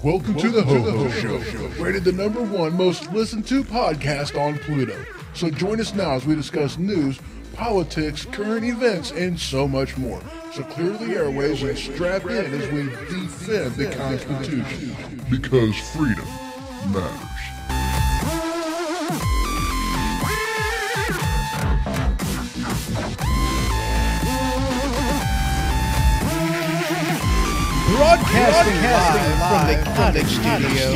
Welcome to the Ho-Ho Show, rated the #1 most listened to podcast on Pluto. So join us now as we discuss news, politics, current events, and so much more. So clear the airways and strap in as we defend the Constitution. Because freedom matters. Broadcasting live from the Conic Studio.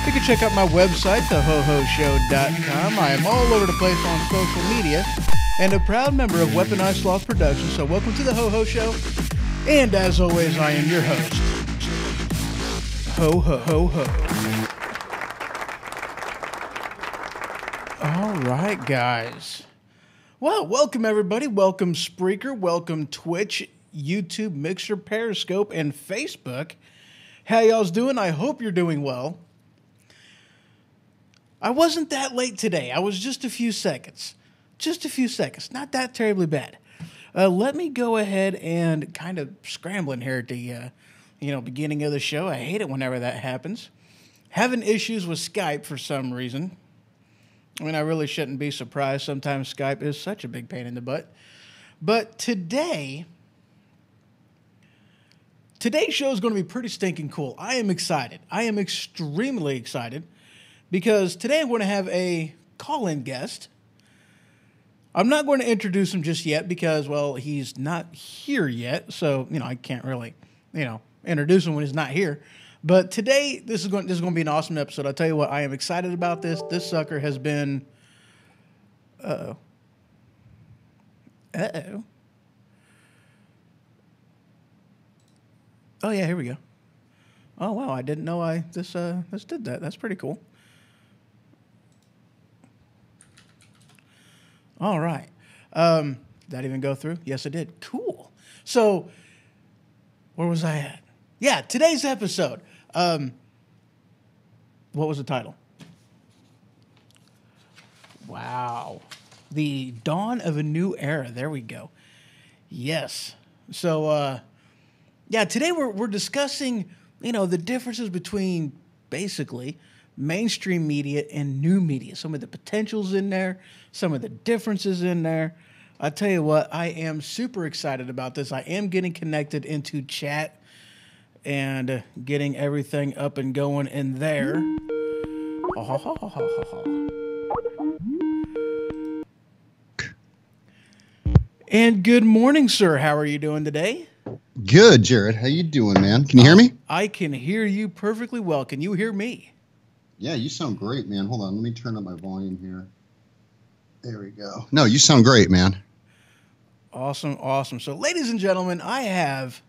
You can check out my website, thehohoshow.com. I am all over the place on social media and a proud member of Weaponized Sloth Productions. So welcome to the Ho-Ho Show. And as always, I am your host, Ho-Ho-Ho-Ho. All right, guys. Well, welcome everybody. Welcome Spreaker. Welcome Twitch, YouTube, Mixer, Periscope, and Facebook. How y'all's doing? I hope you're doing well. I wasn't that late today. I was just a few seconds. Just a few seconds. Not that terribly bad. Let me go ahead and kind of scrambling here at the beginning of the show. I hate it whenever that happens. Having issues with Skype for some reason. I mean, I really shouldn't be surprised. Sometimes Skype is such a big pain in the butt. But today's show is going to be pretty stinking cool. I am excited. I am extremely excited because today I'm going to have a call-in guest. I'm not going to introduce him just yet because, well, he's not here yet. So, I can't really, introduce him when he's not here. But today, this is going to be an awesome episode. I'll tell you what, I am excited about this. This sucker has been... Uh-oh. Oh yeah, here we go. Oh wow, I didn't know this did that. That's pretty cool. All right. Did that even go through? Yes, it did. Cool. So, where was I at? Yeah, today's episode. What was the title? Wow. The Dawn of a New Era. There we go. Yes. So, yeah, today we're discussing, the differences between basically mainstream media and new media. Some of the potentials in there, some of the differences in there. I tell you what, I am super excited about this. I am getting connected into chat and getting everything up and going in there. And good morning, sir. How are you doing today? Good, Jared. How you doing, man? Can you hear me? I can hear you perfectly well. Can you hear me? Yeah, you sound great, man. Hold on. Let me turn up my volume here. There we go. No, you sound great, man. Awesome, awesome. So, ladies and gentlemen, I have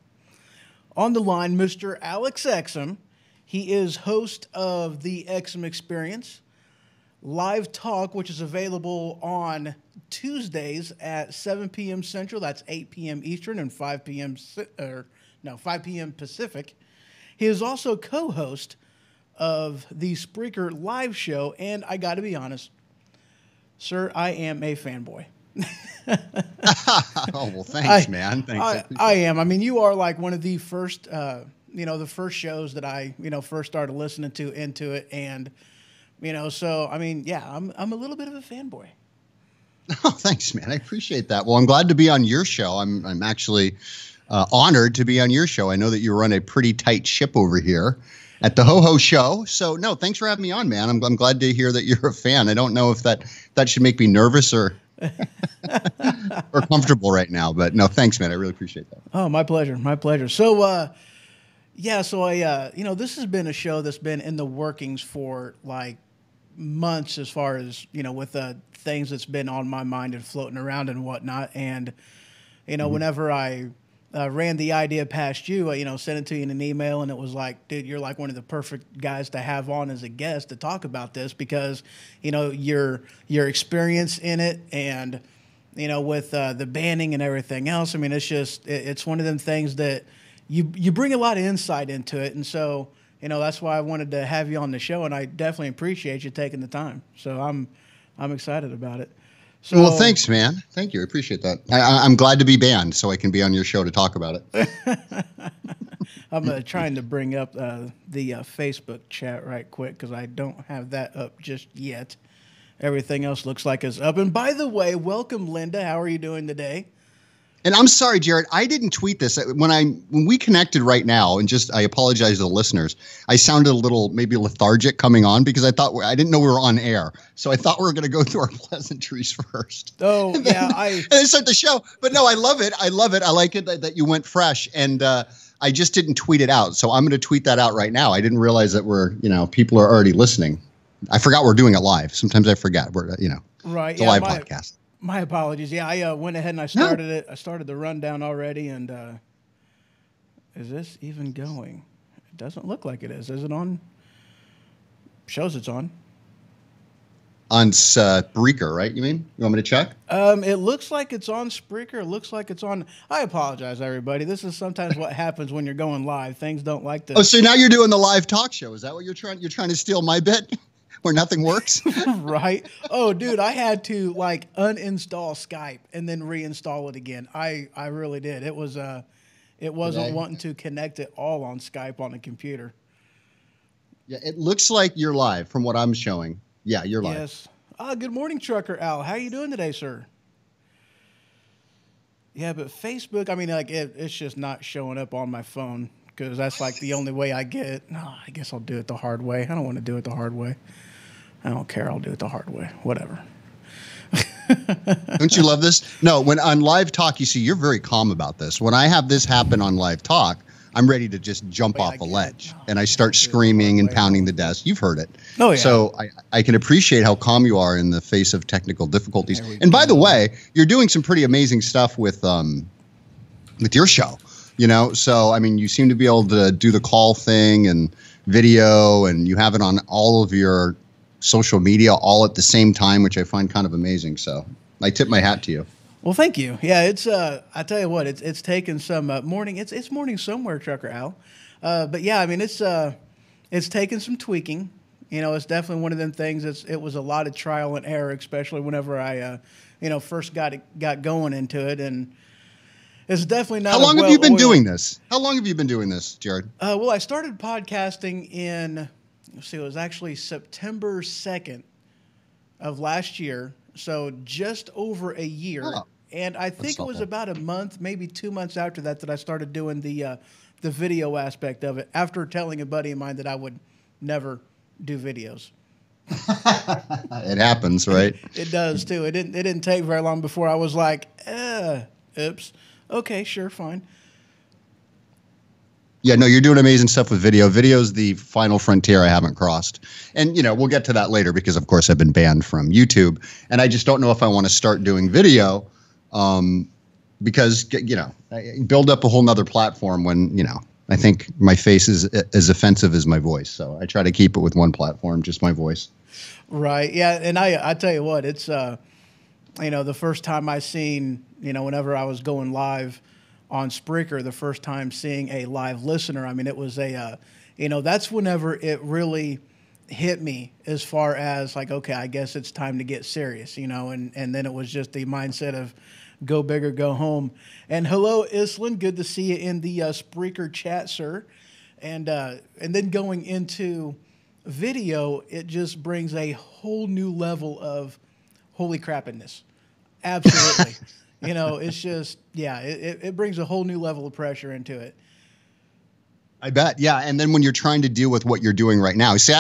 on the line Mr. Alex Exum. He is host of the Exum Experience live talk, which is available on Tuesdays at 7 p.m. Central. That's 8 p.m. Eastern and 5 p.m. Pacific. He is also co-host of the Spreaker live show, and I got to be honest, sir, I am a fanboy. Oh, well, thanks, man. Thanks. I am. I mean, you are like one of the first, the first shows that I, first started listening to into it. And, so, I mean, yeah, I'm a little bit of a fanboy. Oh, thanks, man. I appreciate that. Well, I'm glad to be on your show. I'm actually honored to be on your show. I know that you run a pretty tight ship over here at the Ho Ho Show. So, no, thanks for having me on, man. I'm glad to hear that you're a fan. I don't know if that should make me nervous or or comfortable right now, but no, thanks, man. I really appreciate that. Oh, my pleasure. My pleasure. So, so I, this has been a show that's been in the workings for like months as far as, with things that's been on my mind and floating around and whatnot. And, whenever I ran the idea past you, sent it to you in an email, and it was like, dude, you're like one of the perfect guys to have on as a guest to talk about this because, your experience in it and, with the banning and everything else. I mean, it's just, it's one of them things that you bring a lot of insight into it. And so, that's why I wanted to have you on the show, and I definitely appreciate you taking the time. So I'm excited about it. So, well, thanks, man. Thank you. I appreciate that. I'm glad to be banned so I can be on your show to talk about it. I'm trying to bring up the Facebook chat right quick because I don't have that up just yet. Everything else looks like it's up. And by the way, welcome, Linda. How are you doing today? And I'm sorry, Jared, I didn't tweet this. When we connected right now, and I apologize to the listeners, I sounded a little maybe lethargic coming on because I didn't know we were on air. So I thought we were going to go through our pleasantries first. Oh, and then, yeah. And then start the show. But no, I love it. I like it that you went fresh. And I just didn't tweet it out. So I'm going to tweet that out right now. I didn't realize that people are already listening. I forgot we're doing it live. Sometimes I forget. Right. It's a live podcast. My apologies. Yeah, I went ahead and I started it. I started the rundown already, and is this even going? It doesn't look like it is. Is it on? Shows it's on. On Spreaker, right? You mean? You want me to check? It looks like it's on Spreaker. It looks like it's on. I apologize, everybody. This is sometimes what happens when you're going live. Things don't like this. Oh, so now you're doing the live talk show. Is that what you're trying? You're trying to steal my bit? Where nothing works? Right. Oh, dude, I had to uninstall Skype and then reinstall it again. I really did. It wasn't wanting to connect it all on Skype on the computer. Yeah, it looks like you're live from what I'm showing. Yeah, you're live. Yes. Good morning, Trucker Al. How you doing today, sir? Yeah, but Facebook, I mean, it's just not showing up on my phone because that's the only way I get it. No, I guess I'll do it the hard way. I don't want to do it the hard way. I don't care. I'll do it the hard way. Whatever. Don't you love this? No, when on live talk, you see, you're very calm about this. When I have this happen on live talk, I'm ready to just jump off a ledge and I start screaming and pounding the desk. You've heard it. Oh, yeah. So I can appreciate how calm you are in the face of technical difficulties. And by the way, you're doing some pretty amazing stuff with your show. So I mean, you seem to be able to do the call thing and video, and you have it on all of your social media all at the same time, which I find kind of amazing. So I tip my hat to you. Well, thank you. Yeah, it's I tell you what, it's taken some morning. It's morning somewhere, Trucker Al. But yeah, I mean, it's taken some tweaking. It's definitely one of them things. It was a lot of trial and error, especially whenever I first got going into it, and it's definitely not. How long have you been doing this? How long have you been doing this, Jared? Well, I started podcasting in. It was actually September 2nd of last year, so just over a year. Oh, and I think it was about a month, maybe 2 months after that I started doing the video aspect of it, after telling a buddy of mine that I would never do videos. It happens, right? It does, too. It didn't take very long before I was like, oops, okay, sure, fine. Yeah, no, you're doing amazing stuff with video. Video's the final frontier I haven't crossed. And, we'll get to that later because, of course, I've been banned from YouTube. And I just don't know if I want to start doing video because, build up a whole nother platform when, I think my face is as offensive as my voice. So I try to keep it with one platform, just my voice. Right. Yeah. And I tell you what, it's, the first time I seen, whenever I was going live on Spreaker, the first time seeing a live listener, I mean, it was that's whenever it hit me as far as like, okay, I guess it's time to get serious, you know, and then it was just the mindset of go big or go home. And hello, Islin, good to see you in the Spreaker chat, sir. And then going into video, it just brings a whole new level of holy crappiness. Absolutely. You know, it's just, yeah, it brings a whole new level of pressure into it. I bet. Yeah. And then when you're trying to deal with what you're doing right now, see,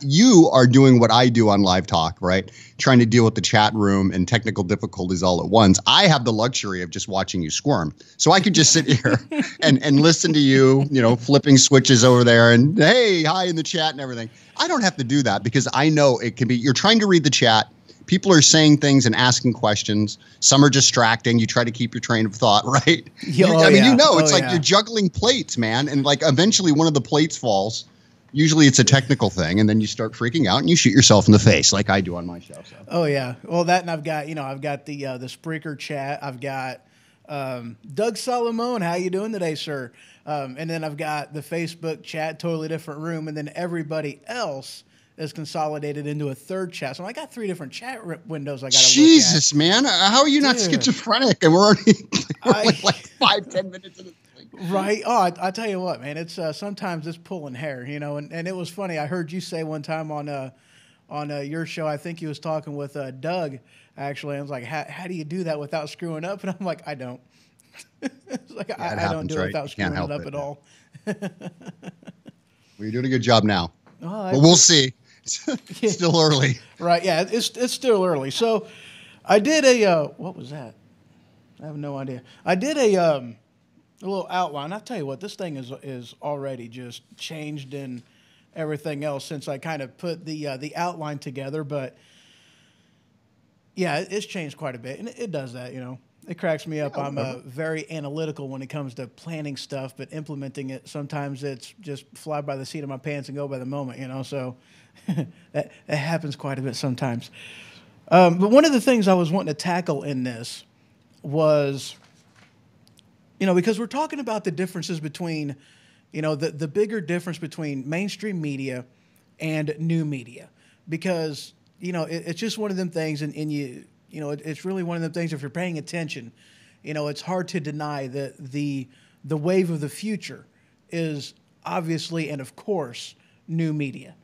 you are doing what I do on Live Talk, right? Trying to deal with the chat room and technical difficulties all at once. I have the luxury of just watching you squirm. So I could just sit here and listen to you, you know, flipping switches over there and hey, hi in the chat and everything. I don't have to do that because I know it can be, you're trying to read the chat. People are saying things and asking questions. Some are distracting. You try to keep your train of thought, right? It's like you're juggling plates, man. And like eventually one of the plates falls. Usually it's a technical thing. And then you start freaking out and you shoot yourself in the face like I do on my show. So. Oh, yeah. Well, that and I've got the Spreaker chat. I've got Doug Solomon. How you doing today, sir? And then I've got the Facebook chat, totally different room. And then everybody else is consolidated into a third chat. So I got 3 different chat windows I got to look at. Jesus, man. How are you not schizophrenic? And we're already like 5-10 minutes into the thing. Right. Oh, I tell you what, man, it's sometimes it's pulling hair, you know, and it was funny. I heard you say one time on your show, I think you was talking with Doug, actually. I was like, how do you do that without screwing up? And I'm like, I don't. It's like, I don't do it without screwing it up at all. Well, you're doing a good job now. But we'll see. It's still early. Right, yeah, it's still early. So I did what was that? I have no idea. I did a little outline. I'll tell you what, this thing is already just changed in everything else since I kind of put the outline together. But yeah, it's changed quite a bit, and it does that, you know. It cracks me up. I'm very analytical when it comes to planning stuff, but implementing it, sometimes it's just fly by the seat of my pants and go by the moment, you know. So that happens quite a bit sometimes. But one of the things I was wanting to tackle in this was, you know, because we're talking about the differences between, you know, the bigger difference between mainstream media and new media. Because, you know, it's just one of them things, and you know, it's really one of the things, if you're paying attention, you know, it's hard to deny that the wave of the future is obviously and of course new media,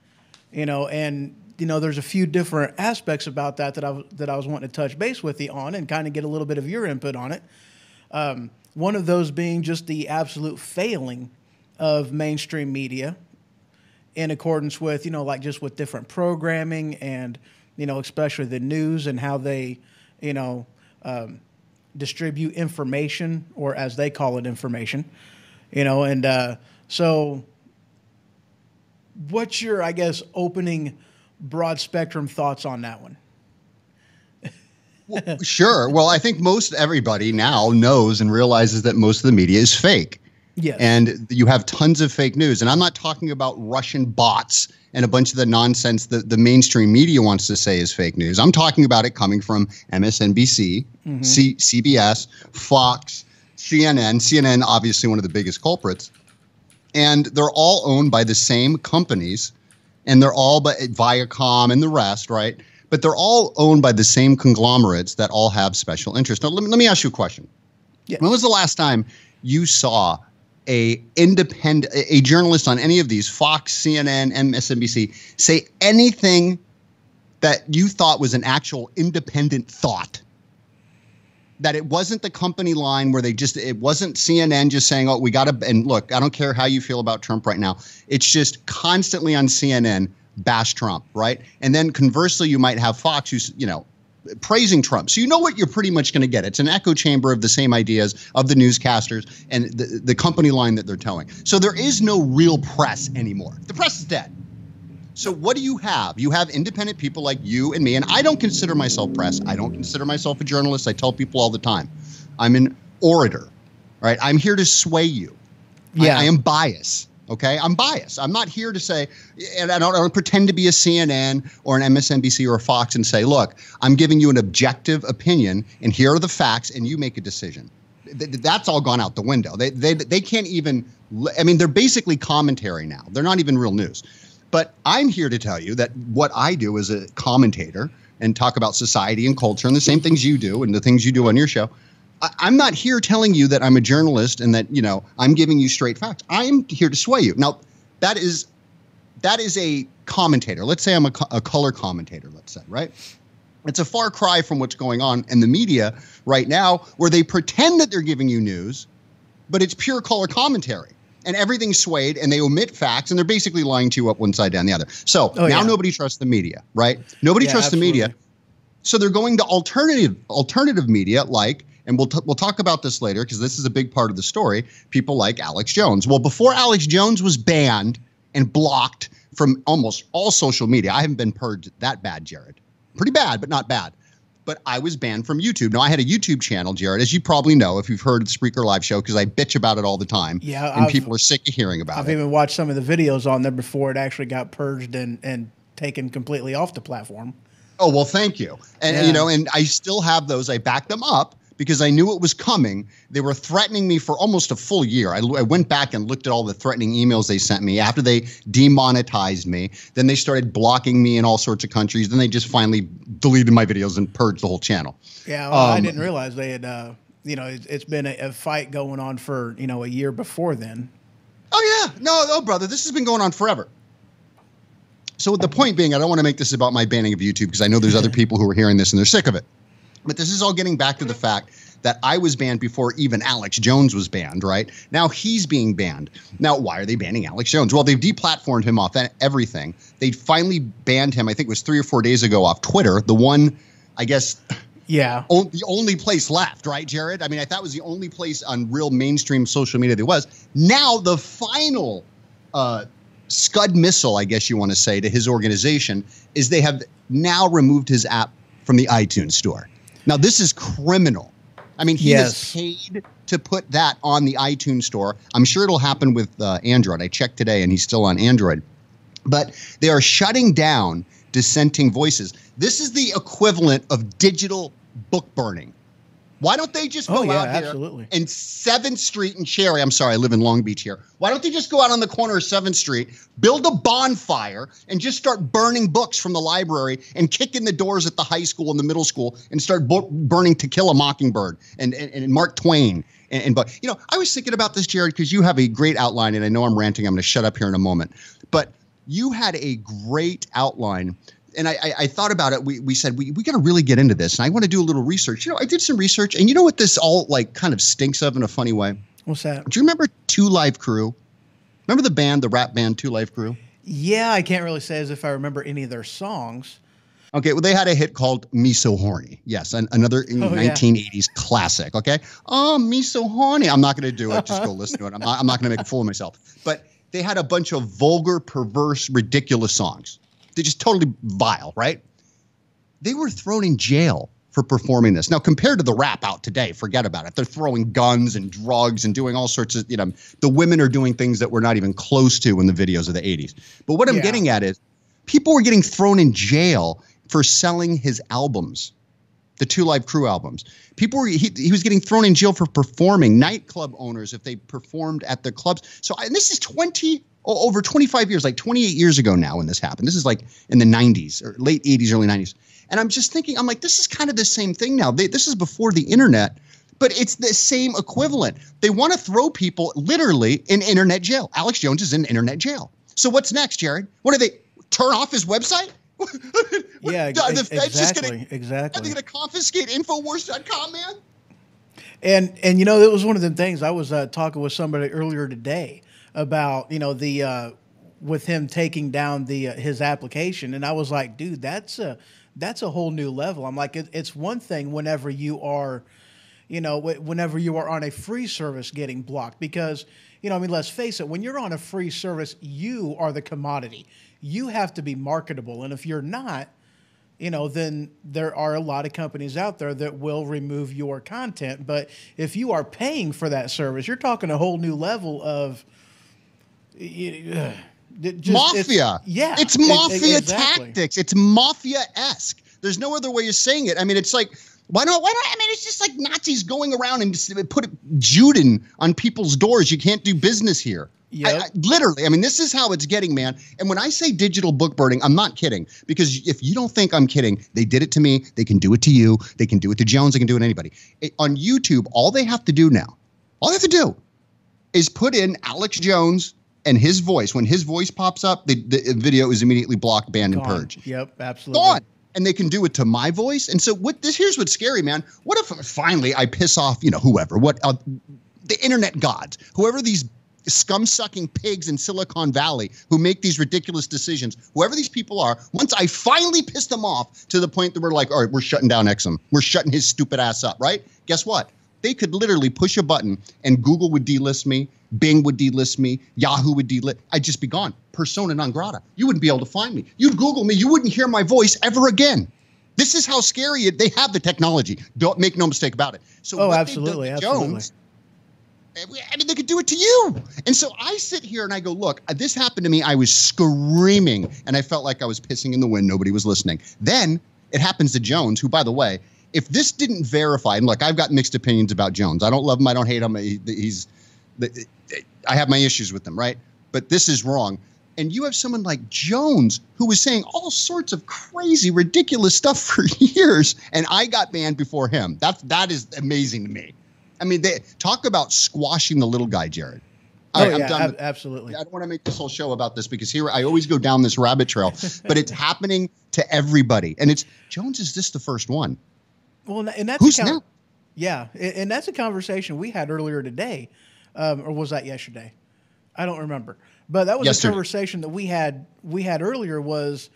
you know, and, you know, there's a few different aspects about that I was wanting to touch base with you on and kind of get a little bit of your input on it. One of those being just the absolute failing of mainstream media in accordance with, you know, like just with different programming and, you know, especially the news and how they, you know, distribute information, or as they call it, information, you know. And so what's your, I guess, opening broad spectrum thoughts on that one? Well, sure. Well, I think most everybody now knows and realizes that most of the media is fake. Yes. And you have tons of fake news. And I'm not talking about Russian bots and a bunch of the nonsense that the mainstream media wants to say is fake news. I'm talking about it coming from MSNBC, CBS, Fox, CNN. CNN, obviously one of the biggest culprits. And they're all owned by the same companies. And they're all by Viacom and the rest, right? But they're all owned by the same conglomerates that all have special interests. Now, let me ask you a question. Yeah. When was the last time you saw a journalist on any of these, Fox, CNN, MSNBC, say anything that you thought was an actual independent thought? That it wasn't the company line where it wasn't CNN just saying, oh, we got to, and look, I don't care how you feel about Trump right now. It's just constantly on CNN, bash Trump, right? And then conversely, you might have Fox who's, you know, praising Trump. So you know what you're pretty much going to get. It's an echo chamber of the same ideas of the newscasters and the company line that they're towing. So there is no real press anymore. The press is dead. So what do you have? You have independent people like you and me, and I don't consider myself press. I don't consider myself a journalist. I tell people all the time, I'm an orator, right? I'm here to sway you. Yeah. I am biased. Okay, I'm biased. I'm not here to say, and I don't pretend to be a CNN or an MSNBC or a Fox and say, look, I'm giving you an objective opinion, and here are the facts, and you make a decision. That's all gone out the window. They can't even. I mean, they're basically commentary now. They're not even real news. But I'm here to tell you that what I do as a commentator and talk about society and culture and the same things you do and the things you do on your show, I'm not here telling you that I'm a journalist and that, I'm giving you straight facts. I'm here to sway you. Now, that is a commentator. Let's say I'm a color commentator, let's say, right? It's a far cry from what's going on in the media right now, where they pretend that they're giving you news, but it's pure color commentary. And everything's swayed, and they omit facts, and they're basically lying to you up one side, down the other. So now nobody trusts the media, right? Nobody trusts the media. So they're going to alternative media like, and we'll talk about this later because this is a big part of the story, people like Alex Jones. Well, before Alex Jones was banned and blocked from almost all social media, I haven't been purged that bad, Jared. Pretty bad, but not bad. But I was banned from YouTube. Now, I had a YouTube channel, Jared, as you probably know if you've heard the Spreaker Live show, because I bitch about it all the time. Yeah, and people are sick of hearing about it. I've even watched some of the videos on there before it actually got purged and taken completely off the platform. Oh, well, thank you. And, and I still have those. I backed them up because I knew it was coming. They were threatening me for almost a full year. I went back and looked at all the threatening emails they sent me after they demonetized me. Then they started blocking me in all sorts of countries. Then they just finally deleted my videos and purged the whole channel. Yeah, well, I didn't realize they had, it's been a fight going on for, a year before then. Oh, yeah. No, brother, this has been going on forever. So the point being, I don't want to make this about my banning of YouTube because I know there's other people who are hearing this and they're sick of it. But this is all getting back to the fact that I was banned before even Alex Jones was banned, right? Now he's being banned. Now, why are they banning Alex Jones? Well, they've deplatformed him off everything. They finally banned him, I think it was 3 or 4 days ago, off Twitter, the one, I guess, the only place left, right, Jared? I mean, I thought it was the only place on real mainstream social media there was. Now the final Scud missile, I guess you want to say, to his organization is they have now removed his app from the iTunes store. Now, this is criminal. I mean, he has paid to put that on the iTunes store. I'm sure it'll happen with Android. I checked today, and he's still on Android. But they are shutting down dissenting voices. This is the equivalent of digital book burning. Why don't they just go out there and 7th Street and Cherry? I'm sorry, I live in Long Beach here. Why don't they just go out on the corner of 7th Street, build a bonfire, and just start burning books from the library and kick in the doors at the high school and the middle school and start burning To Kill a Mockingbird and Mark Twain? But I was thinking about this, Jared, because you have a great outline, and I know I'm ranting. I'm going to shut up here in a moment. But you had a great outline. And I thought about it. We said, we got to really get into this. And I want to do a little research. I did some research. And you know what this all kind of stinks of in a funny way? What's that? Do you remember 2 Live Crew? Remember the band, the rap band 2 Live Crew? Yeah, I can't really say as if I remember any of their songs. Okay, well, they had a hit called Me So Horny. Yes, another 1980s classic, okay? Oh, Me So Horny. I'm not going to do it. Just go listen to it. I'm not going to make a fool of myself. But they had a bunch of vulgar, perverse, ridiculous songs. They're just totally vile, right? They were thrown in jail for performing this. Now, compared to the rap out today, forget about it. They're throwing guns and drugs and doing all sorts of, the women are doing things that we're not even close to in the videos of the 80s. But what I'm getting at is people were getting thrown in jail for selling his albums, the 2 Live Crew albums. He was getting thrown in jail for performing. Nightclub owners, if they performed at the clubs. So and this is over 25 years, like 28 years ago now when this happened. This is like in the 90s or late 80s, early 90s. And I'm just thinking, I'm like, this is kind of the same thing now. This is before the internet, but it's the same equivalent. They want to throw people literally in internet jail. Alex Jones is in internet jail. So what's next, Jared? What do they turn off his website? Yeah, exactly. Are they going to confiscate Infowars.com, man? And it was one of the things I was talking with somebody earlier today about, with him taking down his application. And I was like, dude, that's a whole new level. I'm like, it's one thing whenever you are, whenever you are on a free service getting blocked, because, let's face it, when you're on a free service, you are the commodity. You have to be marketable. And if you're not, then there are a lot of companies out there that will remove your content. But if you are paying for that service, you're talking a whole new level of mafia. It's mafia tactics. It's mafia-esque. There's no other way of saying it. I mean, it's like Why not? I mean, it's just like Nazis going around and just put Juden on people's doors. You can't do business here. Yep. Literally, I mean, this is how it's getting, man. And when I say digital book burning, I'm not kidding. Because if you don't think I'm kidding, they did it to me. They can do it to you. They can do it to Jones. They can do it to anybody. On YouTube, all they have to do now, is put in Alex Jones and his voice. When his voice pops up, the video is immediately blocked, banned, and purged. Yep, absolutely. Gone. And they can do it to my voice. And so here's what's scary, man. What if finally I piss off, whoever, the internet gods, whoever these scum-sucking pigs in Silicon Valley who make these ridiculous decisions, whoever these people are, once I finally piss them off to the point that we're like, all right, we're shutting down Exum. We're shutting his stupid ass up, right? Guess what? They could literally push a button and Google would delist me, Bing would delist me, Yahoo would delist. I'd just be gone. Persona non grata. You wouldn't be able to find me. You'd Google me. You wouldn't hear my voice ever again. This is how scary they have the technology. Don't make no mistake about it. So absolutely. Jones, I mean, they could do it to you. And so I sit here and I go, look, this happened to me. I was screaming and I felt like I was pissing in the wind. Nobody was listening. Then it happens to Jones, who, by the way, if this didn't verify, and look, I've got mixed opinions about Jones. I don't love him. I don't hate him. I have my issues with him, right? But this is wrong. And you have someone like Jones who was saying all sorts of crazy, ridiculous stuff for years, and I got banned before him. That is amazing to me. I mean, they talk about squashing the little guy, Jared. All right, I'm done. Absolutely. I don't want to make this whole show about this because here I always go down this rabbit trail, but it's happening to everybody. And it's Jones. Is this the first one? Well, and that's who's now? Yeah, and that's a conversation we had earlier today, or was that yesterday? I don't remember. But that was yesterday. A conversation that we had earlier. Was,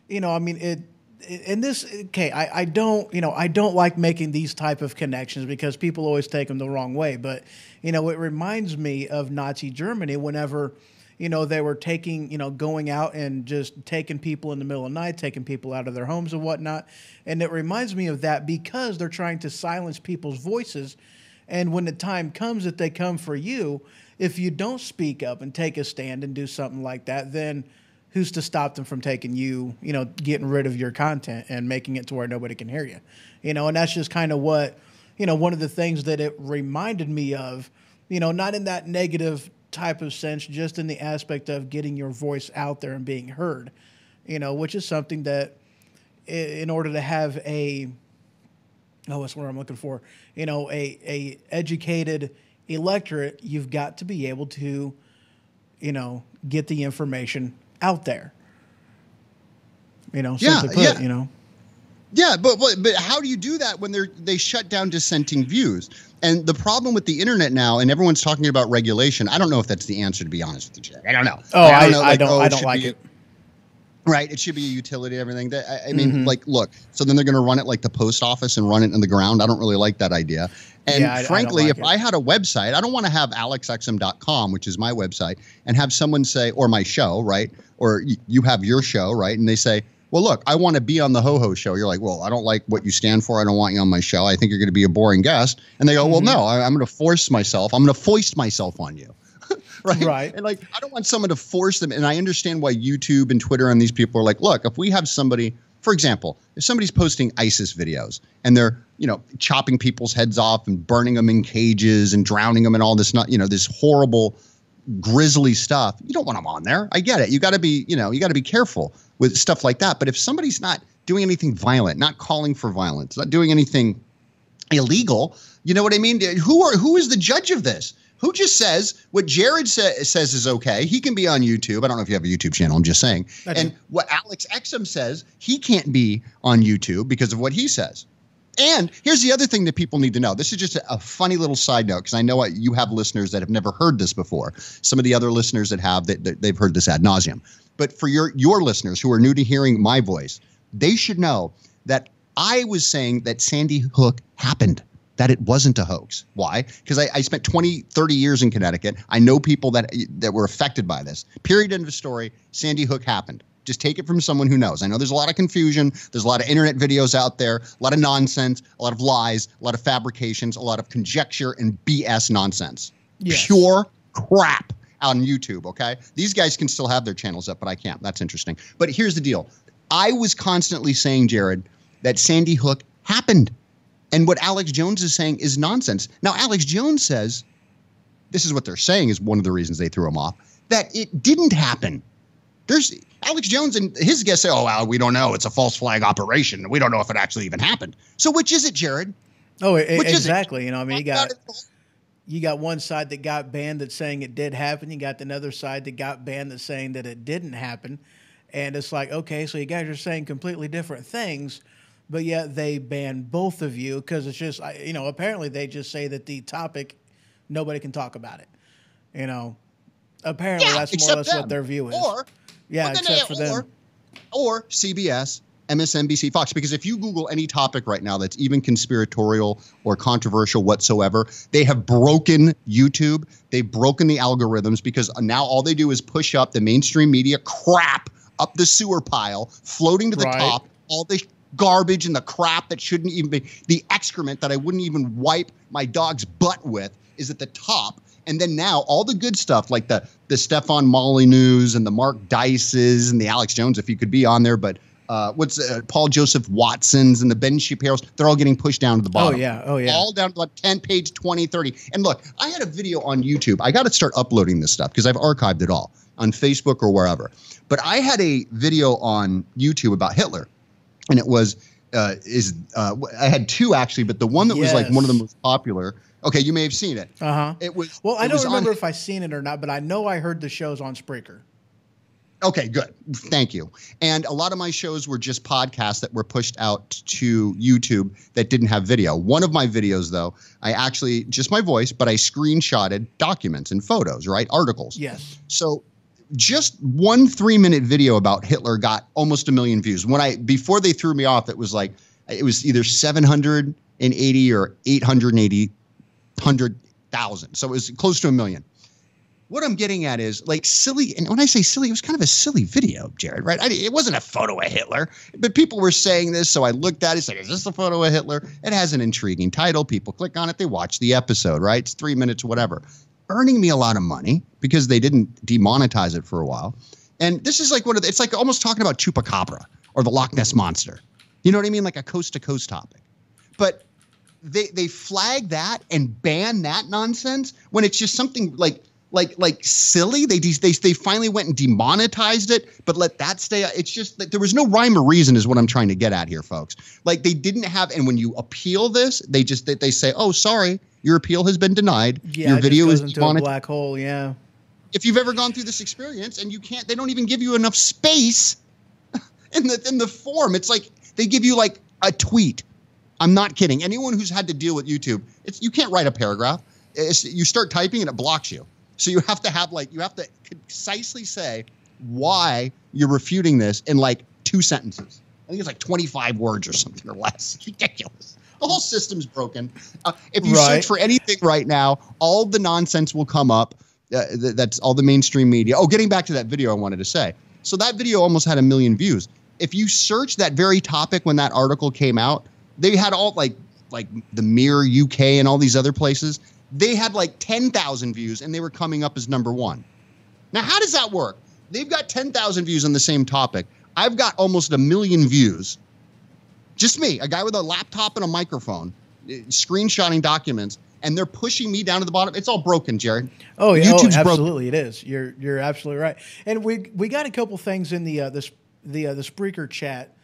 I mean, I don't like making these type of connections because people always take them the wrong way. But, it reminds me of Nazi Germany whenever, they were going out and just taking people in the middle of the night, taking people out of their homes and whatnot. And it reminds me of that because they're trying to silence people's voices. And when the time comes that they come for you, if you don't speak up and take a stand and do something like that, then who's to stop them from taking you, getting rid of your content and making it to where nobody can hear you, and that's just kind of what, one of the things that it reminded me of, not in that negative type of sense, just in the aspect of getting your voice out there and being heard, which is something that in order to have what's what I'm looking for, a educated electorate, you've got to be able to, get the information out there. Simply put, Yeah, but how do you do that when they shut down dissenting views? And the problem with the internet now, and everyone's talking about regulation. I don't know if that's the answer, to be honest with you, Jack. I don't know. Oh, I don't like it. Right, it should be a utility, everything. I mean, look, so then they're going to run it like the post office and run it in the ground. I don't really like that idea. And frankly, if I had a website, I don't want to have alexexum.com, which is my website, and have someone say, or my show, right? Or you have your show, right? And they say, well, look, I want to be on the Ho-Ho show. You're like, well, I don't like what you stand for. I don't want you on my show. I think you're going to be a boring guest. And they go, well, no, I'm going to force myself. I'm going to foist myself on you. Right. And I don't want someone to force them. And I understand why YouTube and Twitter and these people are like, look, if we have somebody, for example, if somebody's posting ISIS videos and they're, chopping people's heads off and burning them in cages and drowning them and all this, this horrible, grisly stuff, you don't want them on there. I get it. You got to be, you got to be careful with stuff like that. But if somebody's not doing anything violent, not calling for violence, not doing anything illegal, you know what I mean? Who is the judge of this? Who just says what Jared says is okay? He can be on YouTube. I don't know if you have a YouTube channel. I'm just saying. And what Alex Exum says, he can't be on YouTube because of what he says. And here's the other thing that people need to know. This is just a funny little side note because I know you have listeners that have never heard this before. Some of the other listeners that have, they've heard this ad nauseum. But for your listeners who are new to hearing my voice, they should know that I was saying that Sandy Hook happened, that it wasn't a hoax. Why? Because I spent 20, 30 years in Connecticut. I know people that were affected by this. Period, end of story. Sandy Hook happened. Just take it from someone who knows. I know there's a lot of confusion. There's a lot of internet videos out there, a lot of nonsense, a lot of lies, a lot of fabrications, a lot of conjecture and BS nonsense. Yes. Pure crap on YouTube, okay? These guys can still have their channels up, but I can't. That's interesting. But here's the deal. I was constantly saying, Jared, that Sandy Hook happened. And what Alex Jones is saying is nonsense. Now, Alex Jones says, this is what they're saying is one of the reasons they threw him off, that it didn't happen. There's Alex Jones and his guests say, oh, well, we don't know. It's a false flag operation. We don't know if it actually even happened. So which is it, Jared? Oh, exactly. You know, I mean, you got one side that got banned that's saying it did happen. You got another side that got banned that's saying that it didn't happen. And it's like, okay, so you guys are saying completely different things, but yet they ban both of you because it's just, you know, apparently they just say that the topic, nobody can talk about it. You know, apparently that's more or less what their view is. Except for them. Or CBS, MSNBC, Fox, because if you Google any topic right now that's even conspiratorial or controversial whatsoever, they have broken YouTube. They've broken the algorithms because now all they do is push up the mainstream media crap up the sewer pile, floating to the top, all the garbage and the crap that shouldn't even be, the excrement that I wouldn't even wipe my dog's butt with is at the top. And then now all the good stuff like the Stefan Molly news and the Mark Dices and the Alex Jones, if you could be on there, but Paul Joseph Watsons and the Ben Shapiro's, they're all getting pushed down to the bottom. Oh, yeah. All down to like 10, page 20, 30. And look, I had a video on YouTube. I got to start uploading this stuff because I've archived it all on Facebook or wherever. But I had a video on YouTube about Hitler. And it was, I had two actually, but the one that was like one of the most popular. Okay, you may have seen it. It was. Well, I don't remember if I seen it or not, but I know I heard the shows on Spreaker. Okay, good. Thank you. And a lot of my shows were just podcasts that were pushed out to YouTube that didn't have video. One of my videos, though, I actually, just my voice, but I screenshotted documents and photos, right? Articles. Yes. So just one 3-minute video about Hitler got almost 1 million views. Before they threw me off, it was either 780 or 100,000. So it was close to 1 million. What I'm getting at is like silly. And when I say silly, it was kind of a silly video, Jared, right? It wasn't a photo of Hitler, but people were saying this. So I looked at it, said, is this a photo of Hitler? It has an intriguing title. People click on it. They watch the episode, right? It's 3 minutes, whatever. Earning me a lot of money because they didn't demonetize it for a while. And this is like it's like almost talking about Chupacabra or the Loch Ness Monster. You know what I mean? Like a coast to coast topic. But they flag that and ban that nonsense when it's just something like silly. They finally went and demonetized it, but let that stay. It's just that there was no rhyme or reason is what I'm trying to get at here, folks. Like they didn't have, and when you appeal this, they say, oh, sorry, your appeal has been denied. Yeah, your video is into a black hole. Yeah. If you've ever gone through this experience and you can't, they don't even give you enough space in the form. It's like they give you like a tweet. I'm not kidding. Anyone who's had to deal with YouTube, you can't write a paragraph. You start typing and it blocks you. So you have to concisely say why you're refuting this in like 2 sentences. I think it's like 25 words or something or less. It's ridiculous. The whole system's broken. If you search for anything right now, all the nonsense will come up. That's all the mainstream media. Oh, getting back to that video I wanted to say. So that video almost had 1 million views. If you search that very topic when that article came out, they had all like the Mirror UK and all these other places. They had like 10,000 views and they were coming up as number 1. Now, how does that work? They've got 10,000 views on the same topic. I've got almost 1 million views. Just me, a guy with a laptop and a microphone, screenshotting documents, and they're pushing me down to the bottom. It's all broken, Jared. Oh, yeah, absolutely, broken. It is. You're absolutely right. And we got a couple things in the Spreaker chat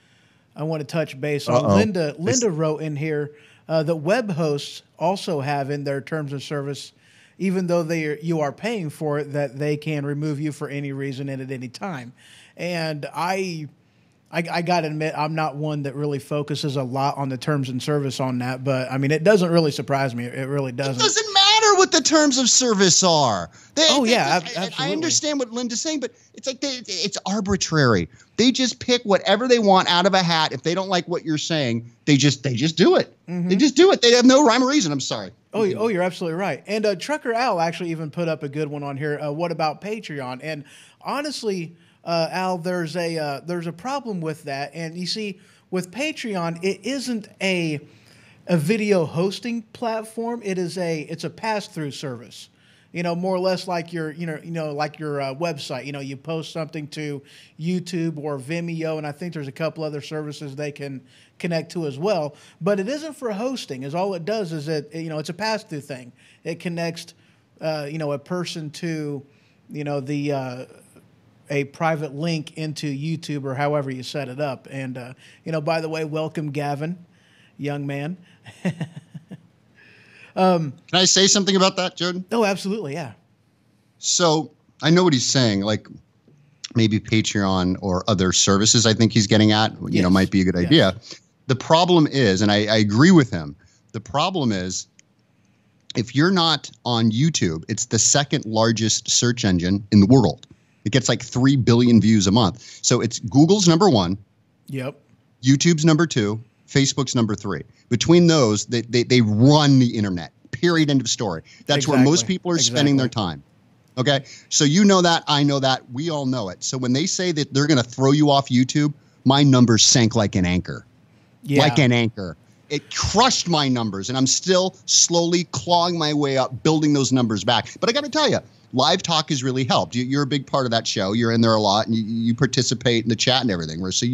I want to touch base on. Linda wrote in here that web hosts also have in their terms of service, even though you are paying for it, that they can remove you for any reason and at any time. And I got to admit, I'm not one that really focuses a lot on the terms and service on that. But, I mean, it doesn't really surprise me. It really doesn't. It doesn't matter what the terms of service are. Absolutely. I understand what Linda's saying, but it's like it's arbitrary. They just pick whatever they want out of a hat. If they don't like what you're saying, they just do it. Mm-hmm. They just do it. They have no rhyme or reason. I'm sorry. Oh, you're absolutely right. And Trucker Al actually even put up a good one on here. What about Patreon? And honestly, Al, there's a problem with that. And you see, with Patreon, it isn't a video hosting platform. It's a pass-through service. more or less like your, like your website. You post something to YouTube or Vimeo, and I think there's a couple other services they can connect to as well. But it isn't for hosting. Is all it does is it's a pass-through thing. It connects, a person to, a private link into YouTube or however you set it up. And by the way, welcome Gavin, young man. Can I say something about that, Jordan? Oh, absolutely, yeah. So I know what he's saying, like maybe Patreon or other services I think he's getting at, might be a good idea. The problem is, and I agree with him, the problem is if you're not on YouTube, it's the second largest search engine in the world. It gets like 3 billion views a month. So it's Google's number 1. Yep. YouTube's number 2. Facebook's number 3. Between those, they run the internet. Period. End of story. That's where most people are spending their time. Okay. So you know that. I know that. We all know it. So when they say that they're going to throw you off YouTube, my numbers sank like an anchor. Yeah. Like an anchor. It crushed my numbers, and I'm still slowly clawing my way up, building those numbers back. But I got to tell you, Live Talk has really helped. You're a big part of that show. You're in there a lot, and you participate in the chat and everything. So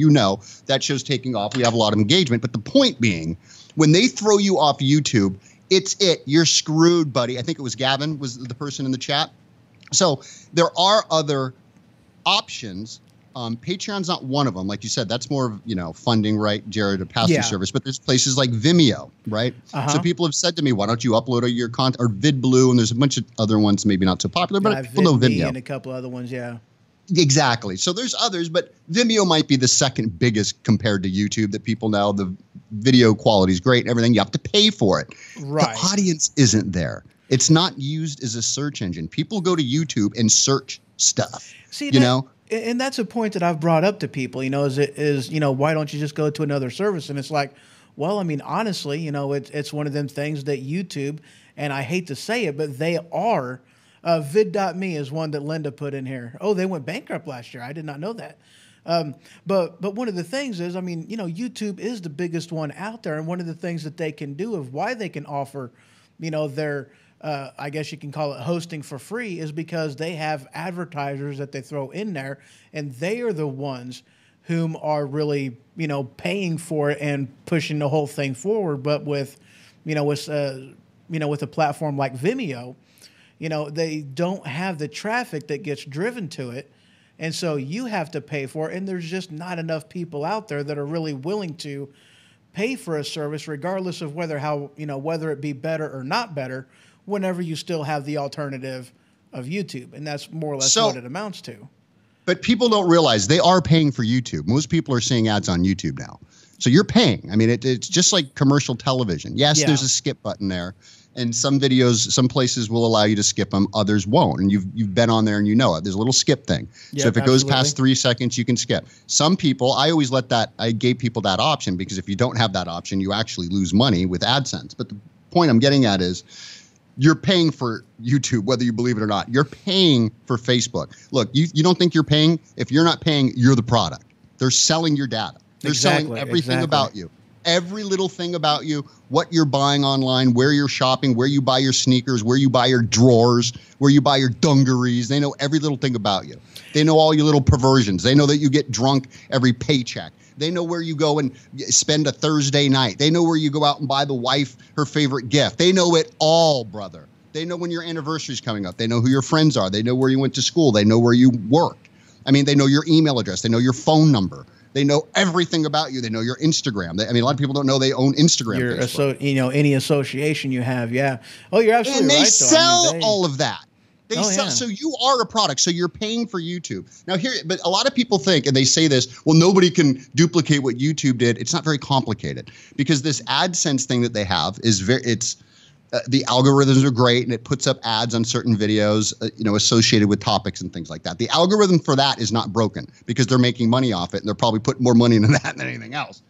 that show's taking off. We have a lot of engagement. But the point being, when they throw you off YouTube, you're screwed, buddy. I think it was Gavin was the person in the chat. So there are other options. Patreon's not one of them. Like you said, that's more of, funding, right, Jared, a pass-through service. But there's places like Vimeo, right? So people have said to me, why don't you upload your content, or VidBlue, and there's a bunch of other ones maybe not so popular, but people know Vimeo. And a couple other ones, yeah. Exactly. So there's others, but Vimeo might be the second biggest compared to YouTube that people know. The video quality is great and everything. You have to pay for it. Right. The audience isn't there. It's not used as a search engine. People go to YouTube and search stuff. See, and that's a point that I've brought up to people, is why don't you just go to another service? And it's like, well, I mean, honestly, it's one of them things that YouTube, and I hate to say it, but they are. Vid.me is one that Linda put in here. Oh, they went bankrupt last year. I did not know that. But one of the things is, YouTube is the biggest one out there. And one of the things that they can do of why they can offer, their I guess you can call it hosting for free, is because they have advertisers that they throw in there, and they are the ones whom are really, paying for it and pushing the whole thing forward. But with a platform like Vimeo, they don't have the traffic that gets driven to it. And so you have to pay for it. And there's just not enough people out there that are really willing to pay for a service, regardless of whether it be better or not better, whenever you still have the alternative of YouTube. And that's more or less what it amounts to. But people don't realize they are paying for YouTube. Most people are seeing ads on YouTube now. So you're paying. I mean, it's just like commercial television. Yes, there's a skip button there. And some videos, some places will allow you to skip them, others won't. And you've been on there and you know it. There's a little skip thing. Yep, so if it goes past 3 seconds, you can skip. Some people, I gave people that option, because if you don't have that option, you actually lose money with AdSense. But the point I'm getting at is, you're paying for YouTube, whether you believe it or not. You're paying for Facebook. Look, you don't think you're paying. If you're not paying, you're the product. They're selling your data. They're selling everything about you. Every little thing about you, what you're buying online, where you're shopping, where you buy your sneakers, where you buy your drawers, where you buy your dungarees. They know every little thing about you. They know all your little perversions. They know that you get drunk every paycheck. They know where you go and spend a Thursday night. They know where you go out and buy the wife her favorite gift. They know it all, brother. They know when your anniversary is coming up. They know who your friends are. They know where you went to school. They know where you work. I mean, they know your email address. They know your phone number. They know everything about you. They know your Instagram. A lot of people don't know they own Instagram. Any association you have. Yeah. Oh, you're absolutely right. And they sell all of that. So you are a product. So you're paying for YouTube. Now but a lot of people think, and they say this, well, nobody can duplicate what YouTube did. It's not very complicated, because this AdSense thing that they have is the algorithms are great, and it puts up ads on certain videos, associated with topics and things like that. The algorithm for that is not broken, because they're making money off it, and they're probably putting more money into that than anything else.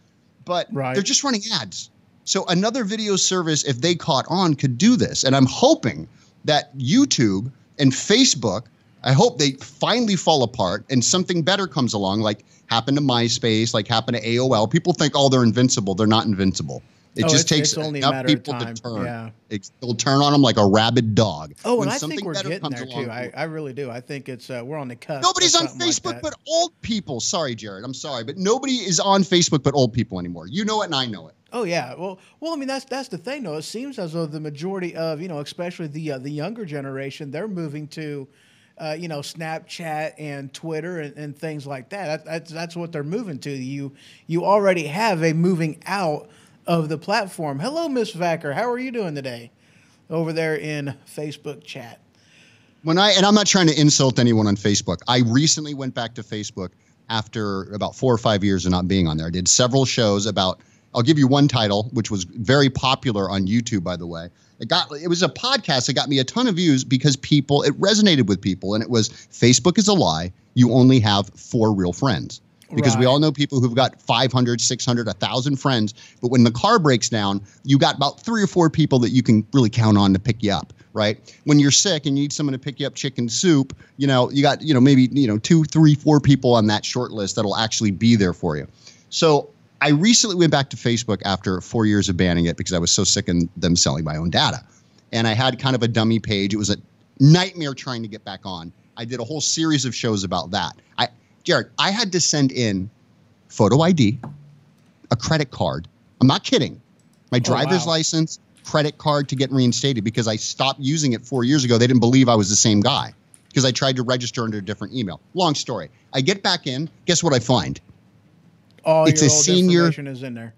But they're just running ads. So another video service, if they caught on, could do this. And I'm hoping that YouTube and Facebook, I hope they finally fall apart and something better comes along, like happened to MySpace, like happened to AOL. People think, oh, they're invincible. They're not invincible. It just takes it's only a enough matter people of time. to turn. Yeah. It'll turn on them like a rabid dog. Oh, when and I something think we're better getting comes there along, too. I really do. I think it's we're on the cusp. nobody's of on something like Facebook that. but old people. Sorry, Jared. I'm sorry, but nobody is on Facebook but old people anymore. You know it, and I know it. Oh yeah, well, I mean that's the thing though. It seems as though the majority of especially the younger generation, they're moving to, Snapchat and Twitter and things like that. That's what they're moving to. You already have a moving out of the platform. Hello, Miss Vacker. How are you doing today? Over there in Facebook chat. And I'm not trying to insult anyone on Facebook. I recently went back to Facebook after about 4 or 5 years of not being on there. I did several shows about. I'll give you one title, which was very popular on YouTube, by the way. It was a podcast that got me a ton of views because it resonated with people. And it was, Facebook is a lie. You only have 4 real friends. Because we all know people who've got 500, 600, 1,000 friends. But when the car breaks down, you got about 3 or 4 people that you can really count on to pick you up, right? When you're sick and you need someone to pick you up chicken soup, you got, maybe, 2, 3, 4 people on that short list that'll actually be there for you. So I recently went back to Facebook after 4 years of banning it because I was so sick of them selling my own data. And I had kind of a dummy page. It was a nightmare trying to get back on. I did a whole series of shows about that. Jared, I had to send in photo ID, a credit card. I'm not kidding. My driver's license, credit card to get reinstated because I stopped using it 4 years ago. They didn't believe I was the same guy because I tried to register under a different email. Long story. I get back in. Guess what I find? All your old information is in there.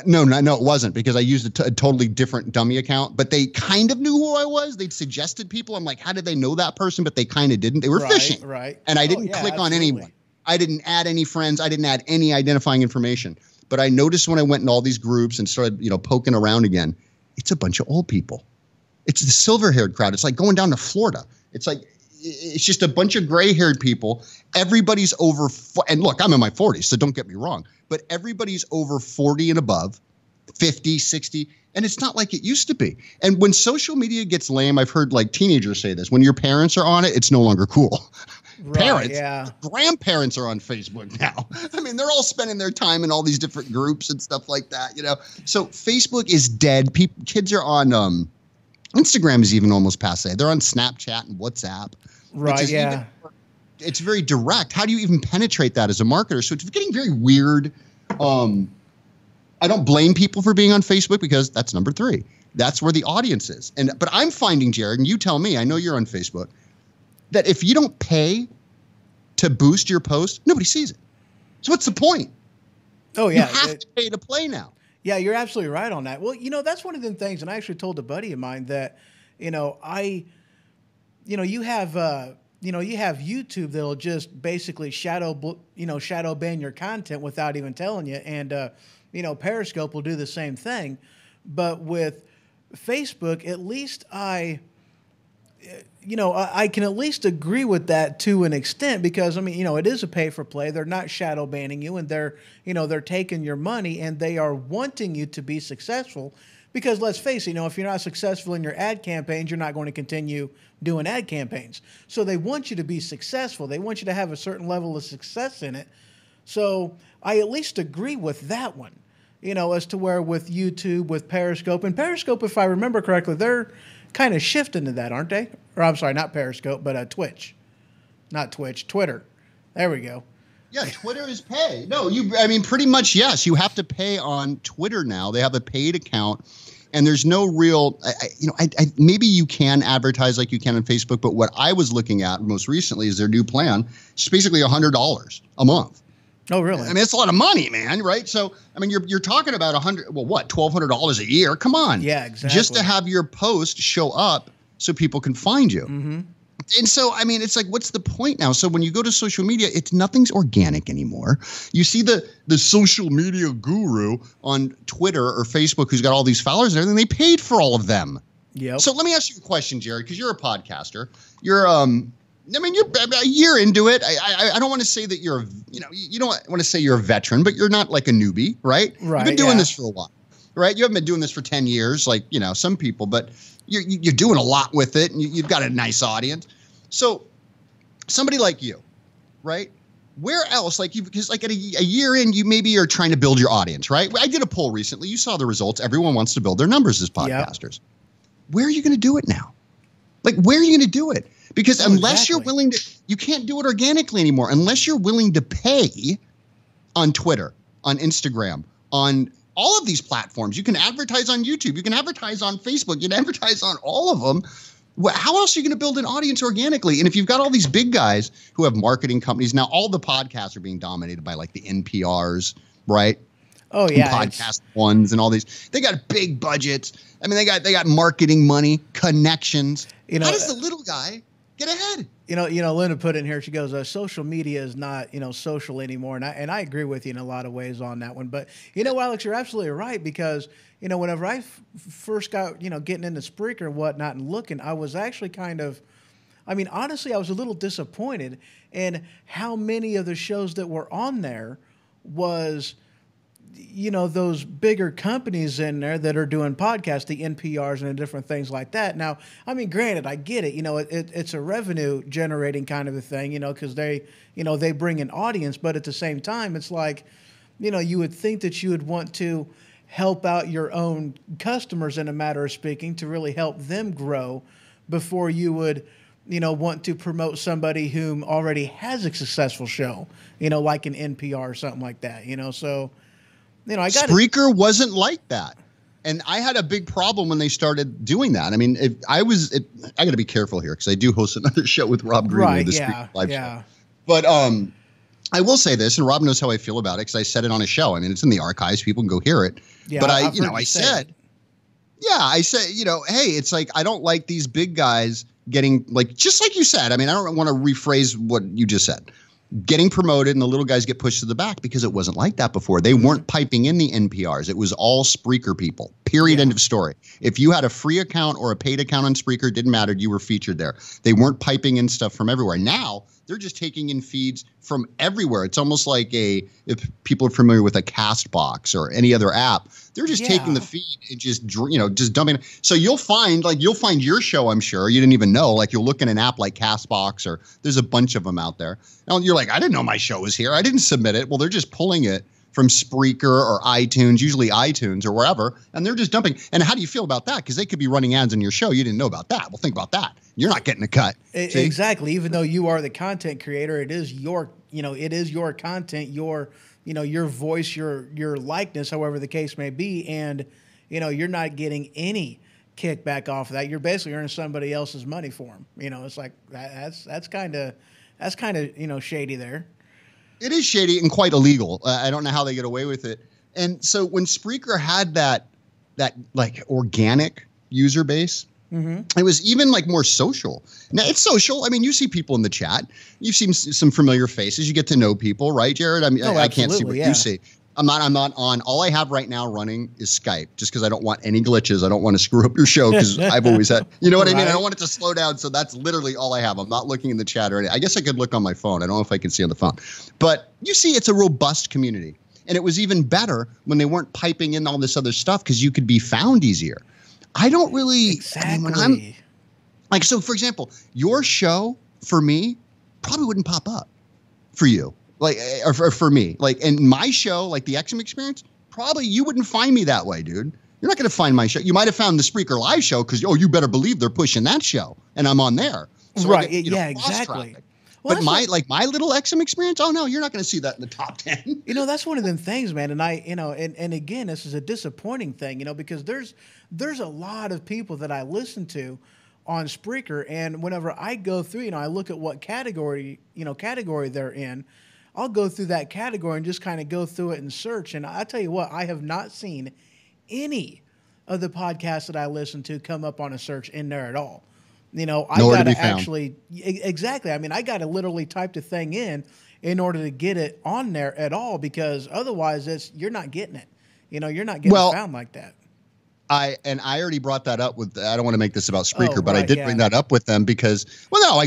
No, it wasn't because I used a totally different dummy account, but they kind of knew who I was. They'd suggested people. I'm like, how did they know that person? But they kind of didn't. They were phishing. Right. And I didn't click on anyone. I didn't add any friends. I didn't add any identifying information. But I noticed when I went in all these groups and started, poking around again, it's a bunch of old people. It's the silver-haired crowd. It's like going down to Florida. It's just a bunch of gray-haired people. Everybody's over, and look, I'm in my 40s, so don't get me wrong, but everybody's over 40 and above, 50, 60, and it's not like it used to be. And when social media gets lame, I've heard like teenagers say this, when your parents are on it, it's no longer cool. Right, Grandparents are on Facebook now. I mean, they're all spending their time in all these different groups and stuff like that, So Facebook is dead. Kids are on Instagram is even almost passé. They're on Snapchat and WhatsApp. Right, yeah. It's very direct. How do you even penetrate that as a marketer? So it's getting very weird. I don't blame people for being on Facebook because that's number 3. That's where the audience is. But I'm finding, Jared, and you tell me, I know you're on Facebook, that if you don't pay to boost your post, nobody sees it. So what's the point? Oh, yeah. You have to pay to play now. Yeah, you're absolutely right on that. Well, that's one of the things, and I actually told a buddy of mine that, you have YouTube that'll just basically shadow ban your content without even telling you, and Periscope will do the same thing. But with Facebook, at least I can at least agree with that to an extent because, it is a pay for play. They're not shadow banning you, and they're taking your money, and they are wanting you to be successful because let's face it, if you're not successful in your ad campaigns, you're not going to continue doing ad campaigns. So they want you to be successful. They want you to have a certain level of success in it. So I at least agree with that one, as to where with YouTube, with Periscope, and Periscope, if I remember correctly, they're kind of shifting to that, aren't they? Or I'm sorry, not Periscope, but Twitch. Not Twitch, Twitter. There we go. Yeah, Twitter is pay. No, pretty much, yes. You have to pay on Twitter now. They have a paid account, and there's no real, maybe you can advertise like you can on Facebook, but what I was looking at most recently is their new plan. It's basically $100 a month. Oh, really? It's a lot of money, man, right? So, you're talking about $1,200 a year. Come on. Yeah, exactly. Just to have your post show up so people can find you. Mm-hmm. And so, it's like, what's the point now? So when you go to social media, nothing's organic anymore. You see the social media guru on Twitter or Facebook who's got all these followers and everything, they paid for all of them. Yep. So let me ask you a question, Jared, because you're a podcaster. You're you're a year into it. I don't want to say that you're, you don't want to say you're a veteran, but you're not like a newbie, right? Right. You've been doing this for a while, right? You haven't been doing this for 10 years, like, some people, but you're doing a lot with it, and you've got a nice audience. So somebody like you, right? where else, like because like at a year in, you maybe are trying to build your audience, right? I did a poll recently. You saw the results. Everyone wants to build their numbers as podcasters. Yep. Where are you going to do it now? Like, where are you going to do it? Because unless you're willing to, you can't do it organically anymore. Unless you're willing to pay on Twitter, on Instagram, on all of these platforms. You can advertise on YouTube. You can advertise on Facebook. You can advertise on all of them. How else are you going to build an audience organically? And if you've got all these big guys who have marketing companies, now all the podcasts are being dominated by like the NPRs, right? Oh yeah, Podcast Ones and all these. They got big budgets. I mean, they got marketing money, connections. How does the little guy get ahead? Linda put in here. She goes, "Social media is not social anymore," and I agree with you in a lot of ways on that one. But Alex, you're absolutely right, because whenever I first got getting into Spreaker and whatnot and looking, I was actually honestly, I was a little disappointed in how many of the shows that were on there was those bigger companies in there that are doing podcasts, the NPRs and different things like that. Now, granted, I get it. It's a revenue generating kind of a thing, because they bring an audience. But at the same time, it's like, you would think that you would want to help out your own customers, in a matter of speaking, to really help them grow before you would, want to promote somebody who already has a successful show, like an NPR or something like that, so... Spreaker wasn't like that. And I had a big problem when they started doing that. I got to be careful here because I do host another show with Rob Greenwood, the Spreaker Live show. But I will say this, and Rob knows how I feel about it because I said it on a show. It's in the archives. People can go hear it. Yeah, but I said, hey, it's like, I don't like these big guys getting, like, just like you said. I don't want to rephrase what you just said. Getting promoted and the little guys get pushed to the back, because it wasn't like that before. They weren't piping in the NPRs. It was all Spreaker people, period, end of story. If you had a free account or a paid account on Spreaker, it didn't matter. You were featured there. They weren't piping in stuff from everywhere. Now they're just taking in feeds from everywhere. It's almost like if people are familiar with a Castbox or any other app, they're just taking the feed and just dumping it. So you'll find your show, I'm sure. You didn't even know. Like, you'll look in an app like Castbox, or there's a bunch of them out there. Now you're like, I didn't know my show was here. I didn't submit it. Well, they're just pulling it from Spreaker or iTunes, usually iTunes or wherever, and they're just dumping. And how do you feel about that? Because they could be running ads on your show. You didn't know about that. Well, think about that. You're not getting a cut. Exactly. Even though you are the content creator, it is your, it is your content, your voice, your likeness, however the case may be. And, you're not getting any kickback off of that. You're basically earning somebody else's money for them. It's like, that's kind of, shady there. It is shady and quite illegal. I don't know how they get away with it. And so when Spreaker had that like organic user base, it was even like more social. Now it's social. You see people in the chat. You've seen some familiar faces. You get to know people, right, Jared? I can't see what you see. I'm not on. All I have right now running is Skype, just because I don't want any glitches. I don't want to screw up your show, because I've always had, what I mean? I don't want it to slow down. So that's literally all I have. I'm not looking in the chat or anything. I guess I could look on my phone. I don't know if I can see on the phone. But you see, it's a robust community. And it was even better when they weren't piping in all this other stuff, because you could be found easier. I don't really. Exactly. So for example, your show for me probably wouldn't pop up for you. Or for me, and my show, like the XM Experience, probably you wouldn't find me that way, dude. You're not going to find my show. You might have found the Spreaker Live show because, you better believe they're pushing that show, and I'm on there. So right? Exactly. Well, but my little XM Experience, oh no, you're not going to see that in the top 10. That's one of them things, man. And and again, this is a disappointing thing, because there's a lot of people that I listen to on Spreaker, and whenever I go through, I look at what category they're in. I'll go through that category and just kind of go through it and search. And I tell you what, I have not seen any of the podcasts that I listen to come up on a search in there at all. I got to actually, exactly. I got to literally type the thing in order to get it on there at all, because otherwise you're not getting it. You're not getting found like that. I already brought that up with, I don't want to make this about Spreaker, but I did bring that up with them because,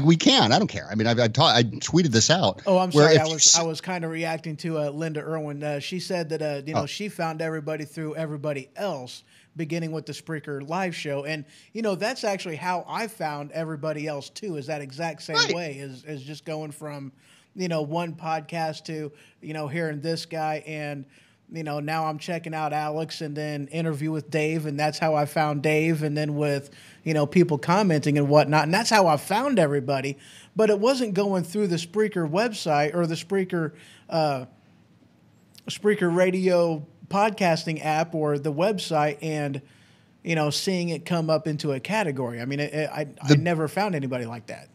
we can. I don't care. I tweeted this out. Oh, I'm sorry. I was kind of reacting to Linda Irwin. She said that, she found everybody through everybody else, beginning with the Spreaker Live show. And, that's actually how I found everybody else too, is that exact same way, is just going from, one podcast to, hearing this guy, and, now I'm checking out Alex, and then interview with Dave, and that's how I found Dave, and then with, people commenting and whatnot, and that's how I found everybody. But it wasn't going through the Spreaker website or the Spreaker radio podcasting app or the website and, seeing it come up into a category. I mean, I never found anybody like that.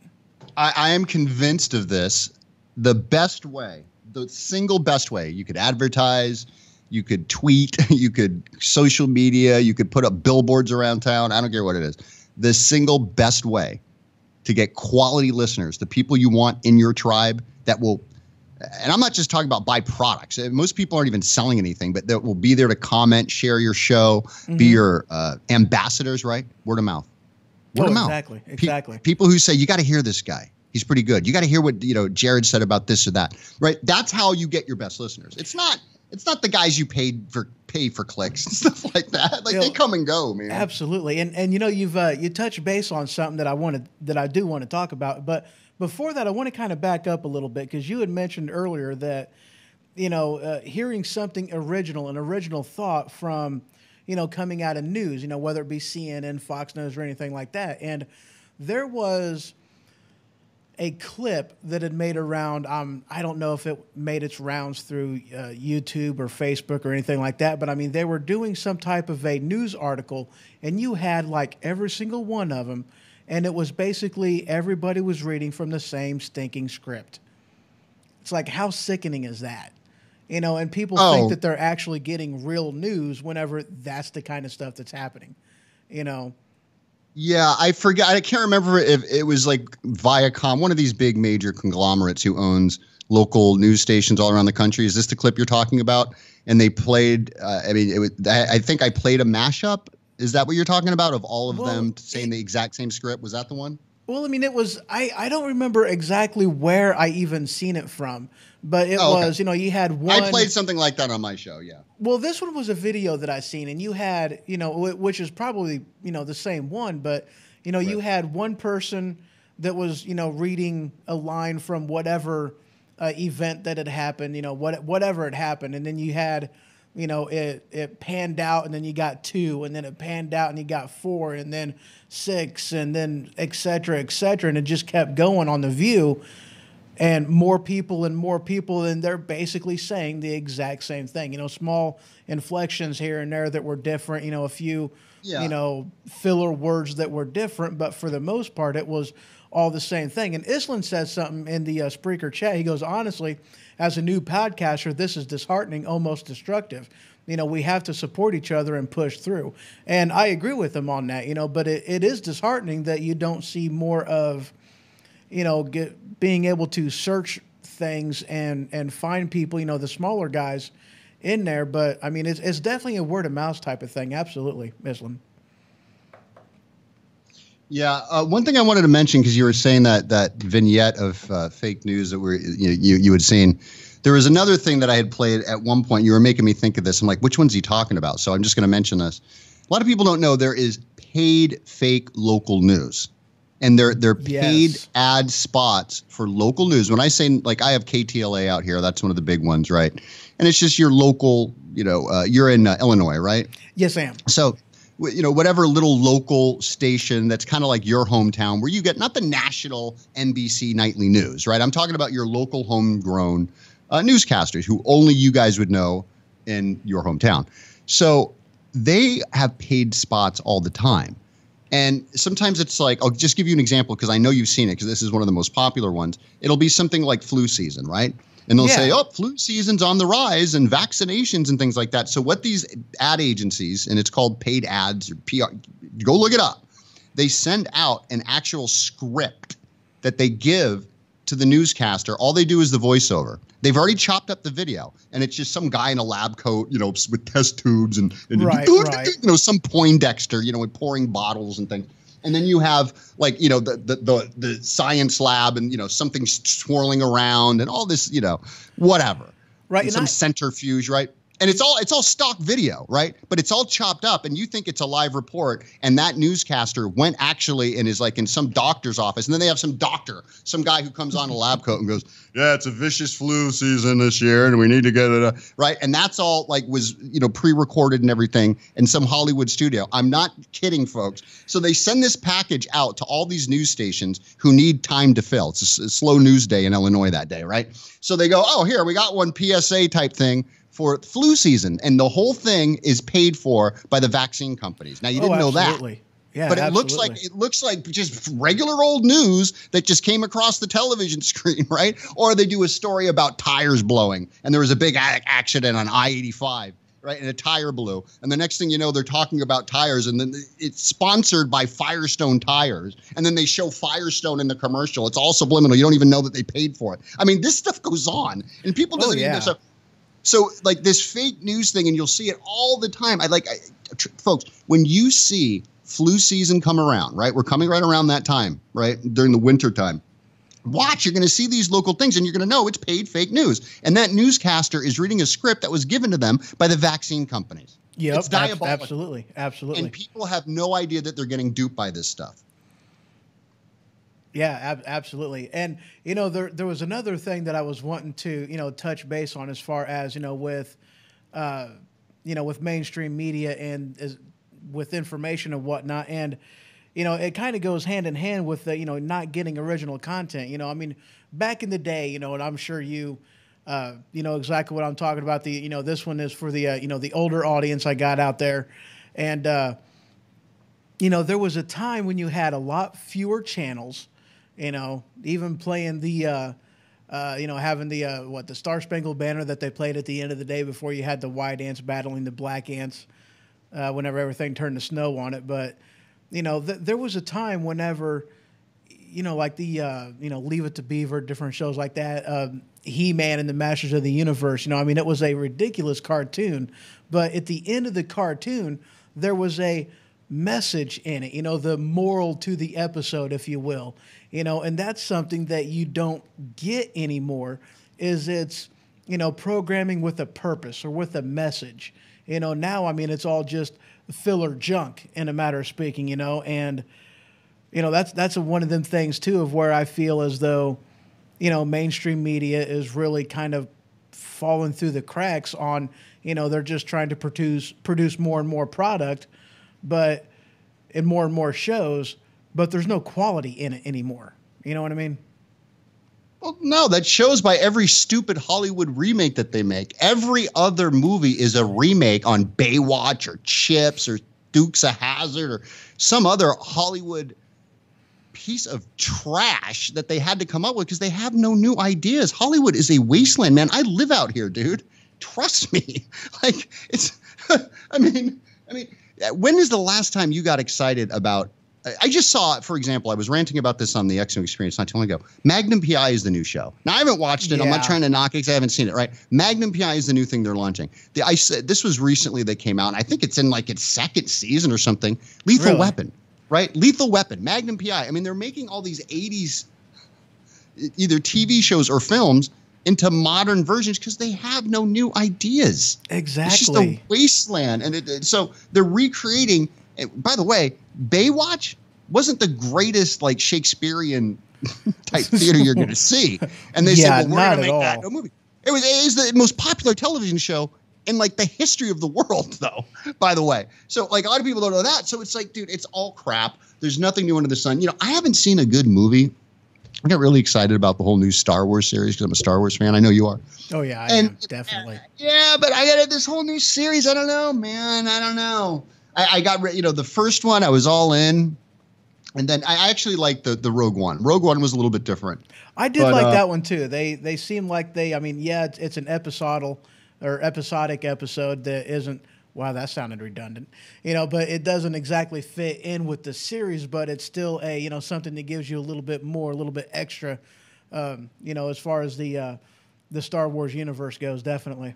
I am convinced of this. The best way, the single best way you could advertise, you could tweet, you could social media, you could put up billboards around town. I don't care what it is. The single best way to get quality listeners, the people you want in your tribe that will, and I'm not just talking about buy products. Most people aren't even selling anything, but that will be there to comment, share your show, be your ambassadors, right? Word of mouth. Word of mouth. Exactly. People who say, you got to hear this guy. He's pretty good. You got to hear what, Jared said about this or that, right? That's how you get your best listeners. It's not the guys you pay for clicks and stuff like that. Like they come and go, man. Absolutely. And you've you touched base on something that I do want to talk about. But before that, I want to kind of back up a little bit, because you had mentioned earlier that, hearing something original, an original thought from, coming out of news, whether it be CNN, Fox News, or anything like that. And there was a clip that had made around, I don't know if it made its rounds through YouTube or Facebook or anything like that, but I mean, they were doing some type of a news article, and you had like every single one of them, and it was basically everybody was reading from the same stinking script. It's like, how sickening is that? And people think that they're actually getting real news whenever that's the kind of stuff that's happening, Yeah, I forgot. I can't remember if it was like Viacom, one of these big major conglomerates who owns local news stations all around the country. Is this the clip you're talking about? And they played, I think I played a mashup. Is that what you're talking about, of all of them saying the exact same script? Was that the one? Well, I mean, it was, I don't remember exactly where I even seen it from, but it was, you had one. I played something like that on my show, yeah. Well, this one was a video that I seen, and you had, which is probably, the same one, but, right. You had one person that was, reading a line from whatever event that had happened, whatever had happened, and then you had, it panned out, and then you got 2, and then it panned out, and you got 4, and then 6, and then et cetera, and it just kept going on The View, and more people, and they're basically saying the exact same thing. Small inflections here and there that were different, a few, filler words that were different, but for the most part, it was all the same thing. And Island says something in the Spreaker chat. He goes, honestly, as a new podcaster, this is disheartening, almost destructive. We have to support each other and push through. And I agree with him on that, but it is disheartening that you don't see more of, being able to search things and find people, the smaller guys in there. But, I mean, it's definitely a word of mouth type of thing. Absolutely, Islam. Yeah, one thing I wanted to mention, because you were saying that vignette of fake news that you had seen. There was another thing that I had played at one point. You were making me think of this. I'm like, which one's he talking about? So I'm just going to mention this. A lot of people don't know there is paid fake local news, and they're paid ad spots for local news. When I say, like, I have KTLA out here, that's one of the big ones, right? And it's just your local. You're in Illinois, right? Yes, I am. So, whatever little local station that's kind of like your hometown, where you get not the national NBC nightly news, right? I'm talking about your local homegrown newscasters who only you guys would know in your hometown. So they have paid spots all the time. And sometimes it's like, I'll just give you an example because I know you've seen it, because this is one of the most popular ones. It'll be something like flu season, right? And they'll say, flu season's on the rise and vaccinations and things like that. So what these ad agencies, and it's called paid ads or PR, go look it up. They send out an actual script that they give to the newscaster. All they do is the voiceover. They've already chopped up the video, and it's just some guy in a lab coat, with test tubes and some Poindexter, with pouring bottles and things. And then you have the science lab and, something swirling around and all this, whatever. Right. And some centrifuge, right? And it's all stock video, right? But it's all chopped up, and you think it's a live report, and that newscaster went actually and is like in some doctor's office, and then they have some guy who comes on a lab coat and goes, yeah, it's a vicious flu season this year, and we need to get it right. And that's all like was pre-recorded and everything in some Hollywood studio. I'm not kidding, folks. So they send this package out to all these news stations who need time to fill. It's a slow news day in Illinois that day, right? So they go, oh, here we got one PSA type thing for flu season, and the whole thing is paid for by the vaccine companies. Now you didn't know that, yeah, but it absolutely. looks like just regular old news that just came across the television screen, right? Or they do a story about tires blowing, and there was a big accident on I-85, right? And a tire blew, and the next thing you know, they're talking about tires, and then it's sponsored by Firestone tires, and then they show Firestone in the commercial. It's all subliminal. You don't even know that they paid for it. I mean, this stuff goes on, and people doesn't even know. So like this fake news thing, and you'll see it all the time. Folks, when you see flu season come around, right? We're coming right around that time, right? During the winter time. Watch, you're going to see these local things, and you're going to know it's paid fake news. And that newscaster is reading a script that was given to them by the vaccine companies. Yep, it's diabolical. Absolutely. And people have no idea that they're getting duped by this stuff. Yeah, absolutely. And, there was another thing that I was wanting to, touch base on as far as, with mainstream media and with information and whatnot. And, it kind of goes hand in hand with the, not getting original content. I mean, back in the day, and I'm sure you know exactly what I'm talking about. This one is for the, the older audience I got out there. And, there was a time when you had a lot fewer channels. Even playing the, having the Star Spangled Banner that they played at the end of the day before you had the white ants battling the black ants whenever everything turned to snow on it. But, there was a time whenever, like the, Leave It to Beaver, different shows like that, He-Man and the Masters of the Universe, it was a ridiculous cartoon. But at the end of the cartoon, there was a message in it, the moral to the episode, if you will, and that's something that you don't get anymore is it's, programming with a purpose or with a message, now, it's all just filler junk in a matter of speaking, and, that's one of them things too, of where I feel as though, mainstream media is really kind of falling through the cracks on, they're just trying to produce more and more product, but in more and more shows, but there's no quality in it anymore. You know what I mean? Well, no, that shows by every stupid Hollywood remake that they make. Every other movie is a remake on Baywatch or Chips or Dukes of Hazzard or some other Hollywood piece of trash that they had to come up with because they have no new ideas. Hollywood is a wasteland, man. I live out here, dude. Trust me. Like it's, I mean, when is the last time you got excited about? I just saw, for example, I was ranting about this on the X-Men Experience not too long ago. Magnum PI is the new show. Now, I haven't watched it. Yeah. I'm not trying to knock it because I haven't seen it, right? Magnum PI is the new thing they're launching. This was recently that came out, and I think it's in like its second season or something. Lethal Weapon, right? Lethal Weapon, Magnum PI. I mean, they're making all these 80s either TV shows or films into modern versions because they have no new ideas. Exactly. It's just a wasteland. And so they're recreating. By the way, Baywatch wasn't the greatest like Shakespearean type theater you're going to see. And they said, well, we're going to make that a movie. It was the most popular television show in like the history of the world, though, by the way. So like a lot of people don't know that. So it's like, dude, it's all crap. There's nothing new under the sun. I haven't seen a good movie. I got really excited about the whole new Star Wars series because I'm a Star Wars fan. I know you are. Oh, yeah, I am, definitely. Yeah, but I got this whole new series. I don't know, man. I don't know. I got, the first one, I was all in. And then I actually liked the Rogue One. Rogue One was a little bit different. I did like that one, too. They seem like it's an episodic episode that isn't, wow, that sounded redundant, but it doesn't exactly fit in with the series, but it's still something that gives you a little bit more, a little bit extra, as far as the Star Wars universe goes, definitely.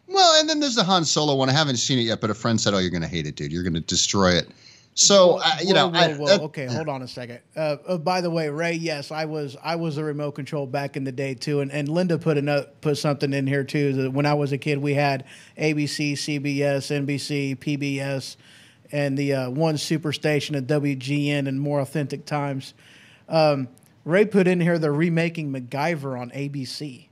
Well, and then there's the Han Solo one. I haven't seen it yet, but a friend said, oh, you're going to hate it, dude. You're going to destroy it. So Okay, hold on a second. By the way, Ray, yes, I was a remote control back in the day too, and Linda put something in here too. That when I was a kid, we had ABC, CBS, NBC, PBS, and the one superstation at WGN and More Authentic Times. Ray put in here they're remaking MacGyver on ABC.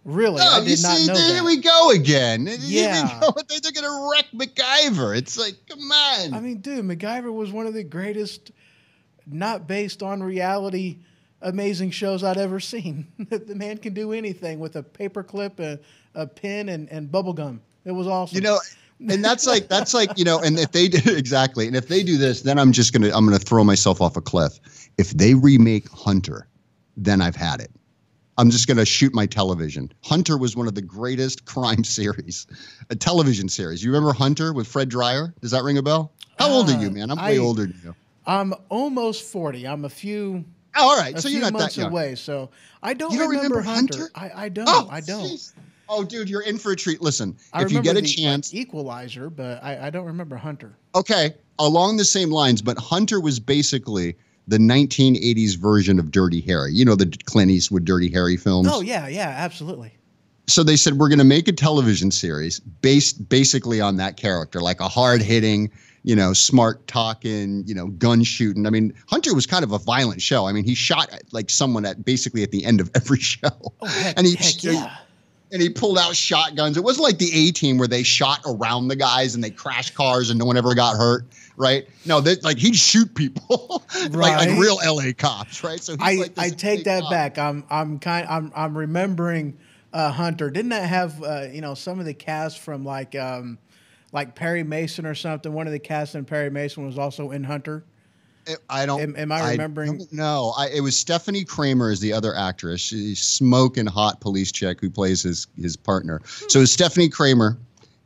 Really? Oh, I did not know that. There we go again. Yeah. They're going to wreck MacGyver. It's like, come on. I mean, dude, MacGyver was one of the greatest, not based on reality, amazing shows I'd ever seen. The man can do anything with a paperclip, a pen, and bubble gum. It was awesome. You know, and that's like, and if they do exactly, and if they do this, then I'm gonna throw myself off a cliff. If they remake Hunter, then I've had it. I'm just going to shoot my television. Hunter was one of the greatest crime series, a television series. You remember Hunter with Fred Dryer? Does that ring a bell? How old are you, man? I'm way older than you. I'm almost 40. I'm a few. Oh, all right. So you're not that young. Away. So I don't, remember Hunter. I don't. Oh, I don't. Geez. Oh, dude, you're in for a treat. Listen, if you get a chance, Equalizer, but I don't remember Hunter. Okay, along the same lines, but Hunter was basically the 1980s version of Dirty Harry. You know, the Clint Eastwood Dirty Harry films? Oh, yeah, absolutely. So they said, we're going to make a television series based basically on that character, like a hard-hitting, smart talking, gun shooting. I mean, Hunter was kind of a violent show. I mean, he shot like someone at the end of every show. Oh, heck yeah. And he pulled out shotguns. It wasn't like the A-Team where they shot around the guys and they crashed cars and no one ever got hurt, right? No, he'd shoot people, like real LA cops, right? So I take that back. I'm remembering Hunter. Didn't that have some of the cast from like Perry Mason or something? One of the cast in Perry Mason was also in Hunter. Am I remembering? No, it was Stephanie Kramer is the other actress. She's smoking hot police chick who plays his partner. So it's Stephanie Kramer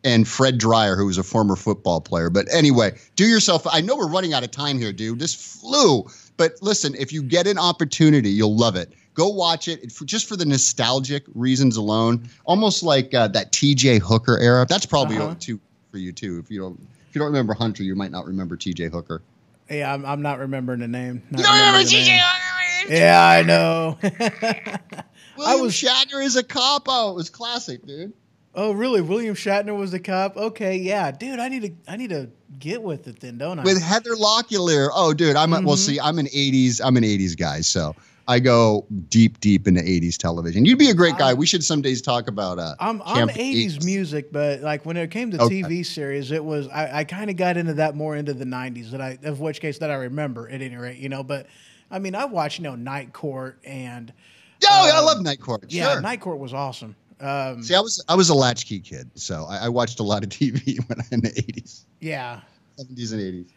and Fred Dryer, who was a former football player. But anyway, do yourself. I know we're running out of time here, dude. This flew. But listen, if you get an opportunity, you'll love it. Go watch it just for the nostalgic reasons alone. Almost like that T.J. Hooker era. That's probably too for you too. If you don't remember Hunter, you might not remember T.J. Hooker. Yeah, I'm not remembering the name. You don't remember T.J. Hooker? Yeah, I know. William Shatner is a cop. Oh, it was classic, dude. Oh, really? William Shatner was the cop? Okay, yeah, dude. I need to get with it then, don't I? With Heather Locklear. Oh, dude. I'm an 80s guy, so I go deep into 80s television. You'd be a great guy. We should some days talk about I'm 80s music, but like when it came to TV series, it was I kind of got into that more into the 90s of which case that I remember at any rate, but I mean I watched Night Court and I love Night Court. Yeah, sure. Night Court was awesome. See, I was a latchkey kid, so I watched a lot of TV in the 80s. Yeah. 70s and 80s.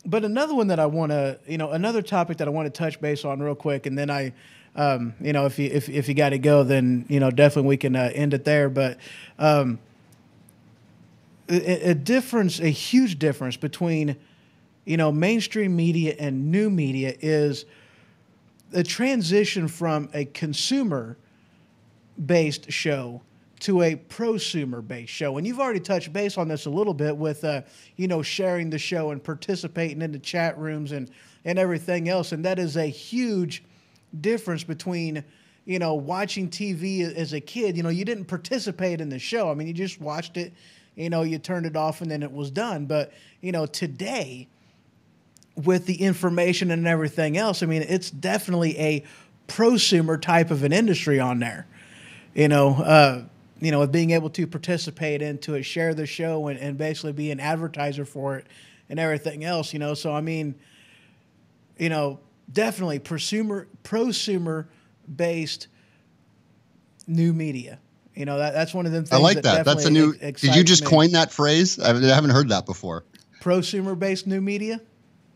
But another one that I want to, another topic that I want to touch base on real quick, and then if you got to go, then definitely we can end it there. But a huge difference between mainstream media and new media is a transition from a consumer-based show to a prosumer-based show. And you've already touched base on this a little bit with, sharing the show and participating in the chat rooms and everything else. And that is a huge difference between, watching TV as a kid. You didn't participate in the show. I mean, you just watched it, you turned it off and then it was done. But, today, with the information and everything else, I mean, it's definitely a prosumer type of an industry on there. With being able to participate into it, share the show, and basically be an advertiser for it and everything else, So, I mean, definitely prosumer-based new media. That's one of them things. I like that. That's a new. Did you just coin that phrase? I haven't heard that before. Prosumer-based new media?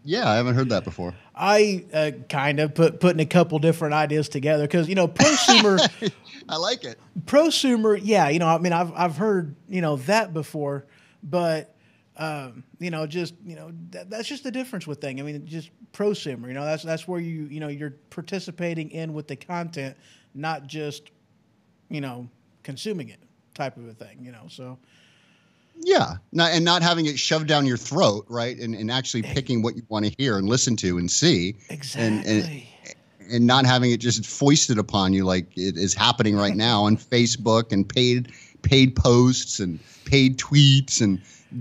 Yeah, I haven't heard that before. I kind of putting a couple different ideas together because prosumer. I like it. Prosumer, yeah. I mean, I've heard that before, but that's just the difference with thing. I mean, just prosumer. That's where you're participating in with the content, not just consuming it type of a thing. So. Yeah, not having it shoved down your throat, right? And actually picking what you want to hear and listen to and see. Exactly. And not having it just foisted upon you like it is happening right now on Facebook and paid posts and paid tweets and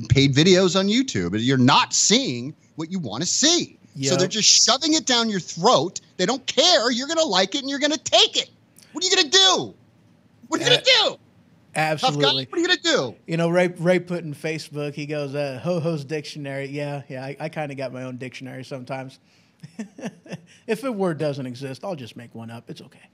paid videos on YouTube. You're not seeing what you want to see. Yep. So they're just shoving it down your throat. They don't care. You're going to like it and you're going to take it. What are you going to do? What are you going to do? Absolutely. Tough guy, what are you going to do? You know, Ray put in Facebook, he goes, Ho-Ho's dictionary. Yeah, I kind of got my own dictionary sometimes. If a word doesn't exist, I'll just make one up. It's okay.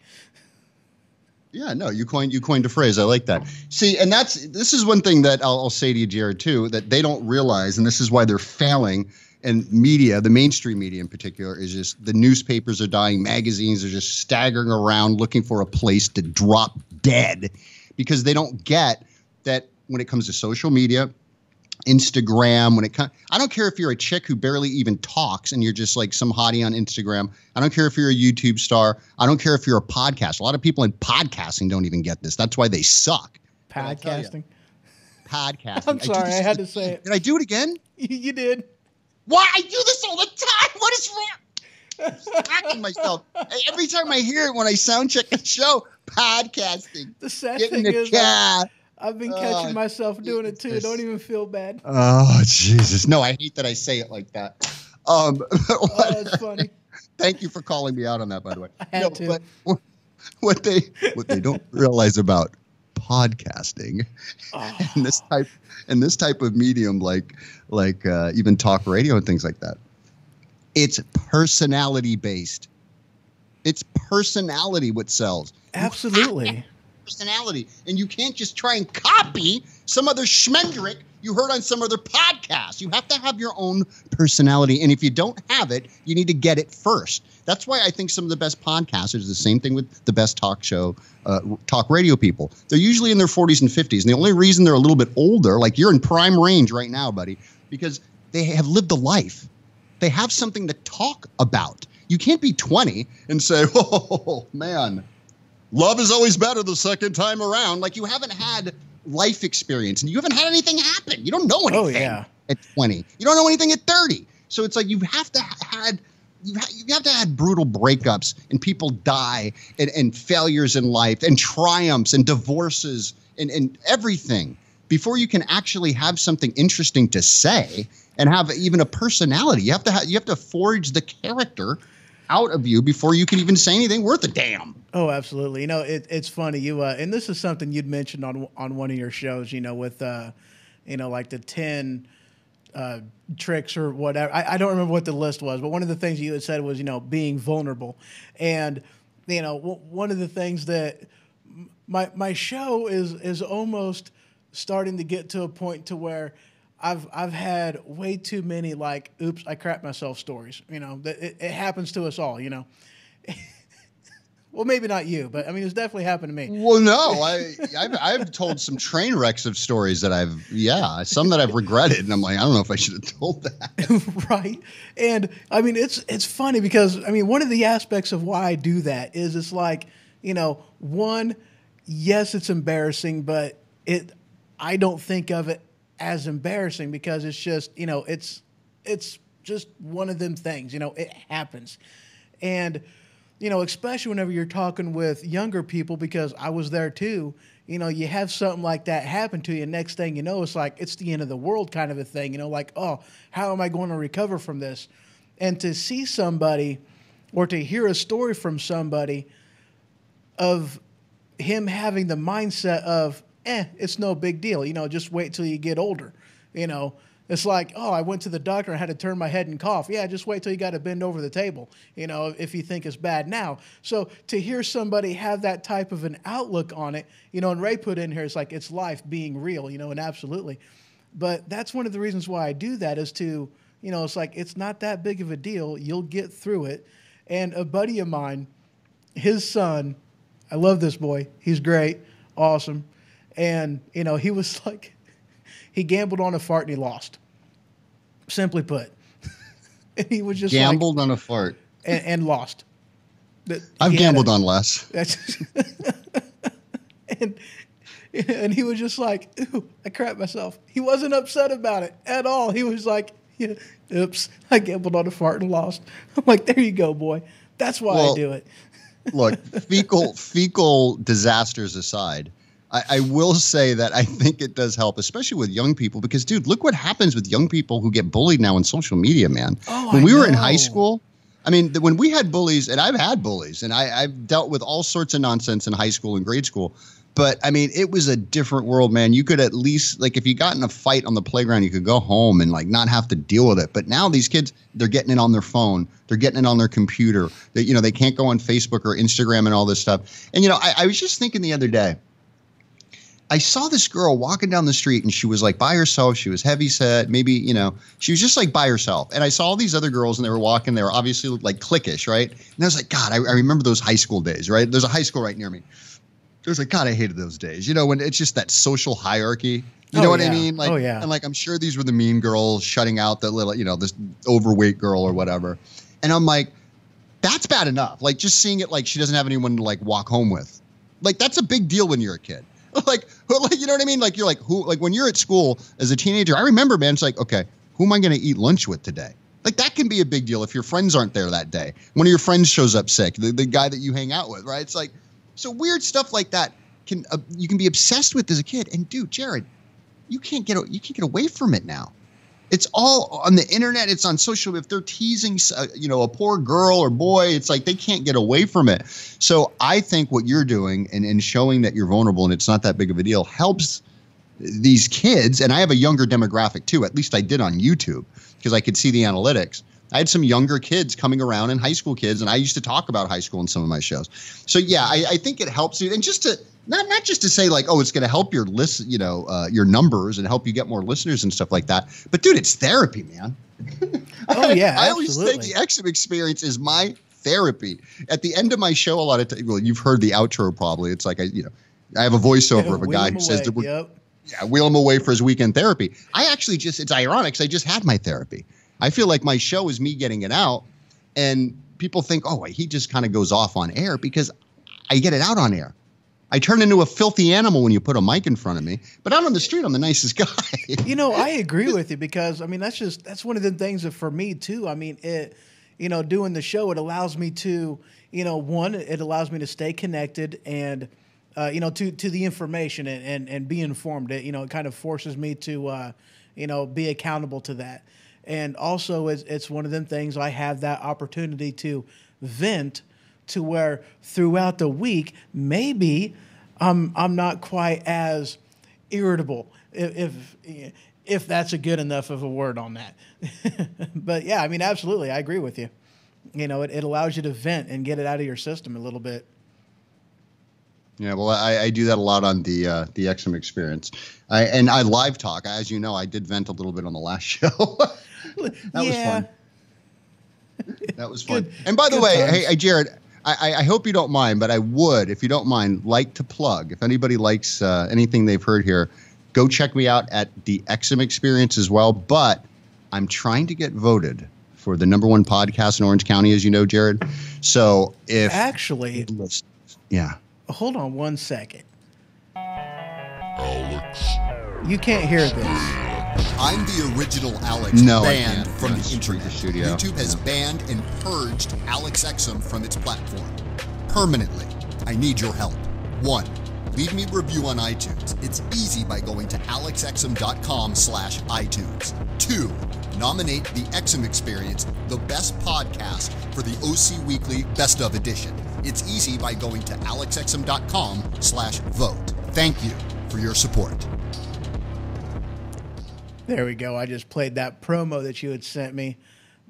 Yeah, no, you coined a phrase. I like that. See, and this is one thing that I'll say to you, Jared, too, that they don't realize, and this is why they're failing. And media, the mainstream media in particular, is just the newspapers are dying. Magazines are just staggering around looking for a place to drop dead because they don't get that when it comes to social media, Instagram, I don't care if you're a chick who barely even talks and you're just like some hottie on Instagram. I don't care if you're a YouTube star. I don't care if you're a podcast. A lot of people in podcasting don't even get this. That's why they suck. Podcasting? Podcasting. I'm sorry, I had to say it. Did I do it again? You did. Why? I do this all the time. What is wrong? I'm smacking myself. Every time I hear it when I sound check a show, podcasting. The sad thing is I've been catching myself doing it too. Don't even feel bad. Oh, Jesus. No, I hate that I say it like that. That's funny. Thank you for calling me out on that, by the way. I had to. But what they don't realize about podcasting and this type of medium like even talk radio and things like that, it's personality based. It's personality what sells. Absolutely. Personality, and you can't just try and copy some other schmendrick you heard on some other podcast. You have to have your own personality, and if you don't have it, you need to get it first. That's why I think some of the best podcasters, the same thing with the best talk radio people. They're usually in their 40s and 50s, and the only reason they're a little bit older, like you're in prime range right now, buddy, because they have lived a life. They have something to talk about. You can't be 20 and say, oh, man, love is always better the second time around. Like you haven't had life experience and you haven't had anything happen. You don't know anything at 20. You don't know anything at 30. So it's like you have to have brutal breakups and people die and failures in life and triumphs and divorces and everything before you can actually have something interesting to say and have even a personality. You have to forge the character out of you before you can even say anything worth a damn. Oh, absolutely. You know, it's funny. You and this is something you'd mentioned on one of your shows. You know, with like the 10 tricks or whatever. I don't remember what the list was, but one of the things you had said was being vulnerable, and one of the things that my show is almost starting to get to a point to where I've had way too many like, oops, I crapped myself stories. It happens to us all. Well, maybe not you, but I mean, it's definitely happened to me. Well, no, I've told some train wrecks of stories that some that I've regretted, and I'm like, I don't know if I should have told that. Right. And I mean, it's funny because I mean, one of the aspects of why I do that is it's like, one, yes, it's embarrassing, but I don't think of it as embarrassing because it's just, it's just one of them things, it happens. And, especially whenever you're talking with younger people, because I was there too, you have something like that happen to you. Next thing you know, it's like, it's the end of the world kind of a thing, like, oh, how am I going to recover from this? And to see somebody or to hear a story from somebody of him having the mindset of, it's no big deal. Just wait till you get older. It's like, oh, I went to the doctor and had to turn my head and cough. Yeah, just wait till you got to bend over the table, if you think it's bad now. So to hear somebody have that type of an outlook on it, and Ray put in here, it's like, it's life being real, and absolutely. But that's one of the reasons why I do that is to, it's like, it's not that big of a deal. You'll get through it. And a buddy of mine, his son, I love this boy. He's great. Awesome. And, he was like, he gambled on a fart and he lost. Simply put. And he was just gambled on a fart. And lost. I've gambled on less. And, And he was just like, ooh, I crapped myself. He wasn't upset about it at all. He was like, yeah, oops, I gambled on a fart and lost. I'm like, there you go, boy. That's why I do it. Look, fecal disasters aside, I will say that I think it does help, especially with young people, because, dude, look what happens with young people who get bullied now on social media, man. When we were in high school, I mean, when we had bullies, and I've had bullies, and I've dealt with all sorts of nonsense in high school and grade school. But, I mean, it was a different world, man. You could at least, like, if you got in a fight on the playground, you could go home and, like, not have to deal with it. But now these kids, they're getting it on their phone. They're getting it on their computer. They can't go on Facebook or Instagram and all this stuff. And, I was just thinking the other day, I saw this girl walking down the street, and she was, like, by herself. She was heavy set. Maybe, she was just, like, by herself. And I saw all these other girls, and they were walking. They were obviously, like, cliquish, right? And I was like, God, I remember those high school days, right? There's a high school right near me. I was like, God, I hated those days. When it's just that social hierarchy. You know what I mean? Like, and like, I'm sure these were the mean girls shutting out the little, this overweight girl or whatever. And I'm like, that's bad enough. Like, just seeing it, like, she doesn't have anyone to, like, walk home with. Like, that's a big deal when you're a kid. Like, you know what I mean? Like, you're like, when you're at school as a teenager, I remember, man, it's like, okay, who am I going to eat lunch with today? Like, that can be a big deal if your friends aren't there that day. One of your friends shows up sick, the guy that you hang out with, right? It's like, so weird stuff like that you can be obsessed with as a kid. And dude, Jared, you can't get away from it now. It's all on the internet. It's on social. If they're teasing, a poor girl or boy, it's like they can't get away from it. So I think what you're doing and showing that you're vulnerable and it's not that big of a deal helps these kids. And I have a younger demographic too. At least I did on YouTube because I could see the analytics. I had some younger kids coming around and high school kids, and I used to talk about high school in some of my shows. So yeah, I think it helps you. And just to not just to say like, oh, it's going to help your list, your numbers and help you get more listeners and stuff like that. But dude, it's therapy, man. Oh yeah, I always think the Exum experience is my therapy. At the end of my show, a lot of times, well, you've heard the outro probably. It's like I have a voiceover of a guy who says, wheel him away for his weekend therapy. It's ironic because I just had my therapy. I feel like my show is me getting it out, and people think, oh, he just kind of goes off on air because I get it out on air. I turn into a filthy animal when you put a mic in front of me, but out on the street, I'm the nicest guy. I agree with you because, that's one of the things that for me too, doing the show, it allows me to, it allows me to stay connected and, to the information and be informed. It kind of forces me to, be accountable to that. And also, it's one of them things I have that opportunity to vent to where throughout the week, maybe I'm not quite as irritable, if that's a good enough of a word on that. But yeah, absolutely, I agree with you. It allows you to vent and get it out of your system a little bit. Yeah, well, I do that a lot on the Exum experience. I live talk. As you know, I did vent a little bit on the last show. That was fun. That was fun. And by the way, hey, Jared, I hope you don't mind, but I would, if you don't mind, like to plug. If anybody likes anything they've heard here, go check me out at the Exum Experience as well. But I'm trying to get voted for the #1 podcast in Orange County, as you know, Jared. So if actually, yeah. Hold on one second. Alex. You can't hear this. I'm the original Alex, banned from the internet. YouTube has banned and purged Alex Exum from its platform permanently. I need your help. 1. Leave me a review on iTunes. It's easy by going to alexexum.com/iTunes. 2. Nominate the Exum Experience, the best podcast, for the OC Weekly Best of Edition. It's easy by going to alexexum.com/vote. Thank you for your support. There we go. I just played that promo that you had sent me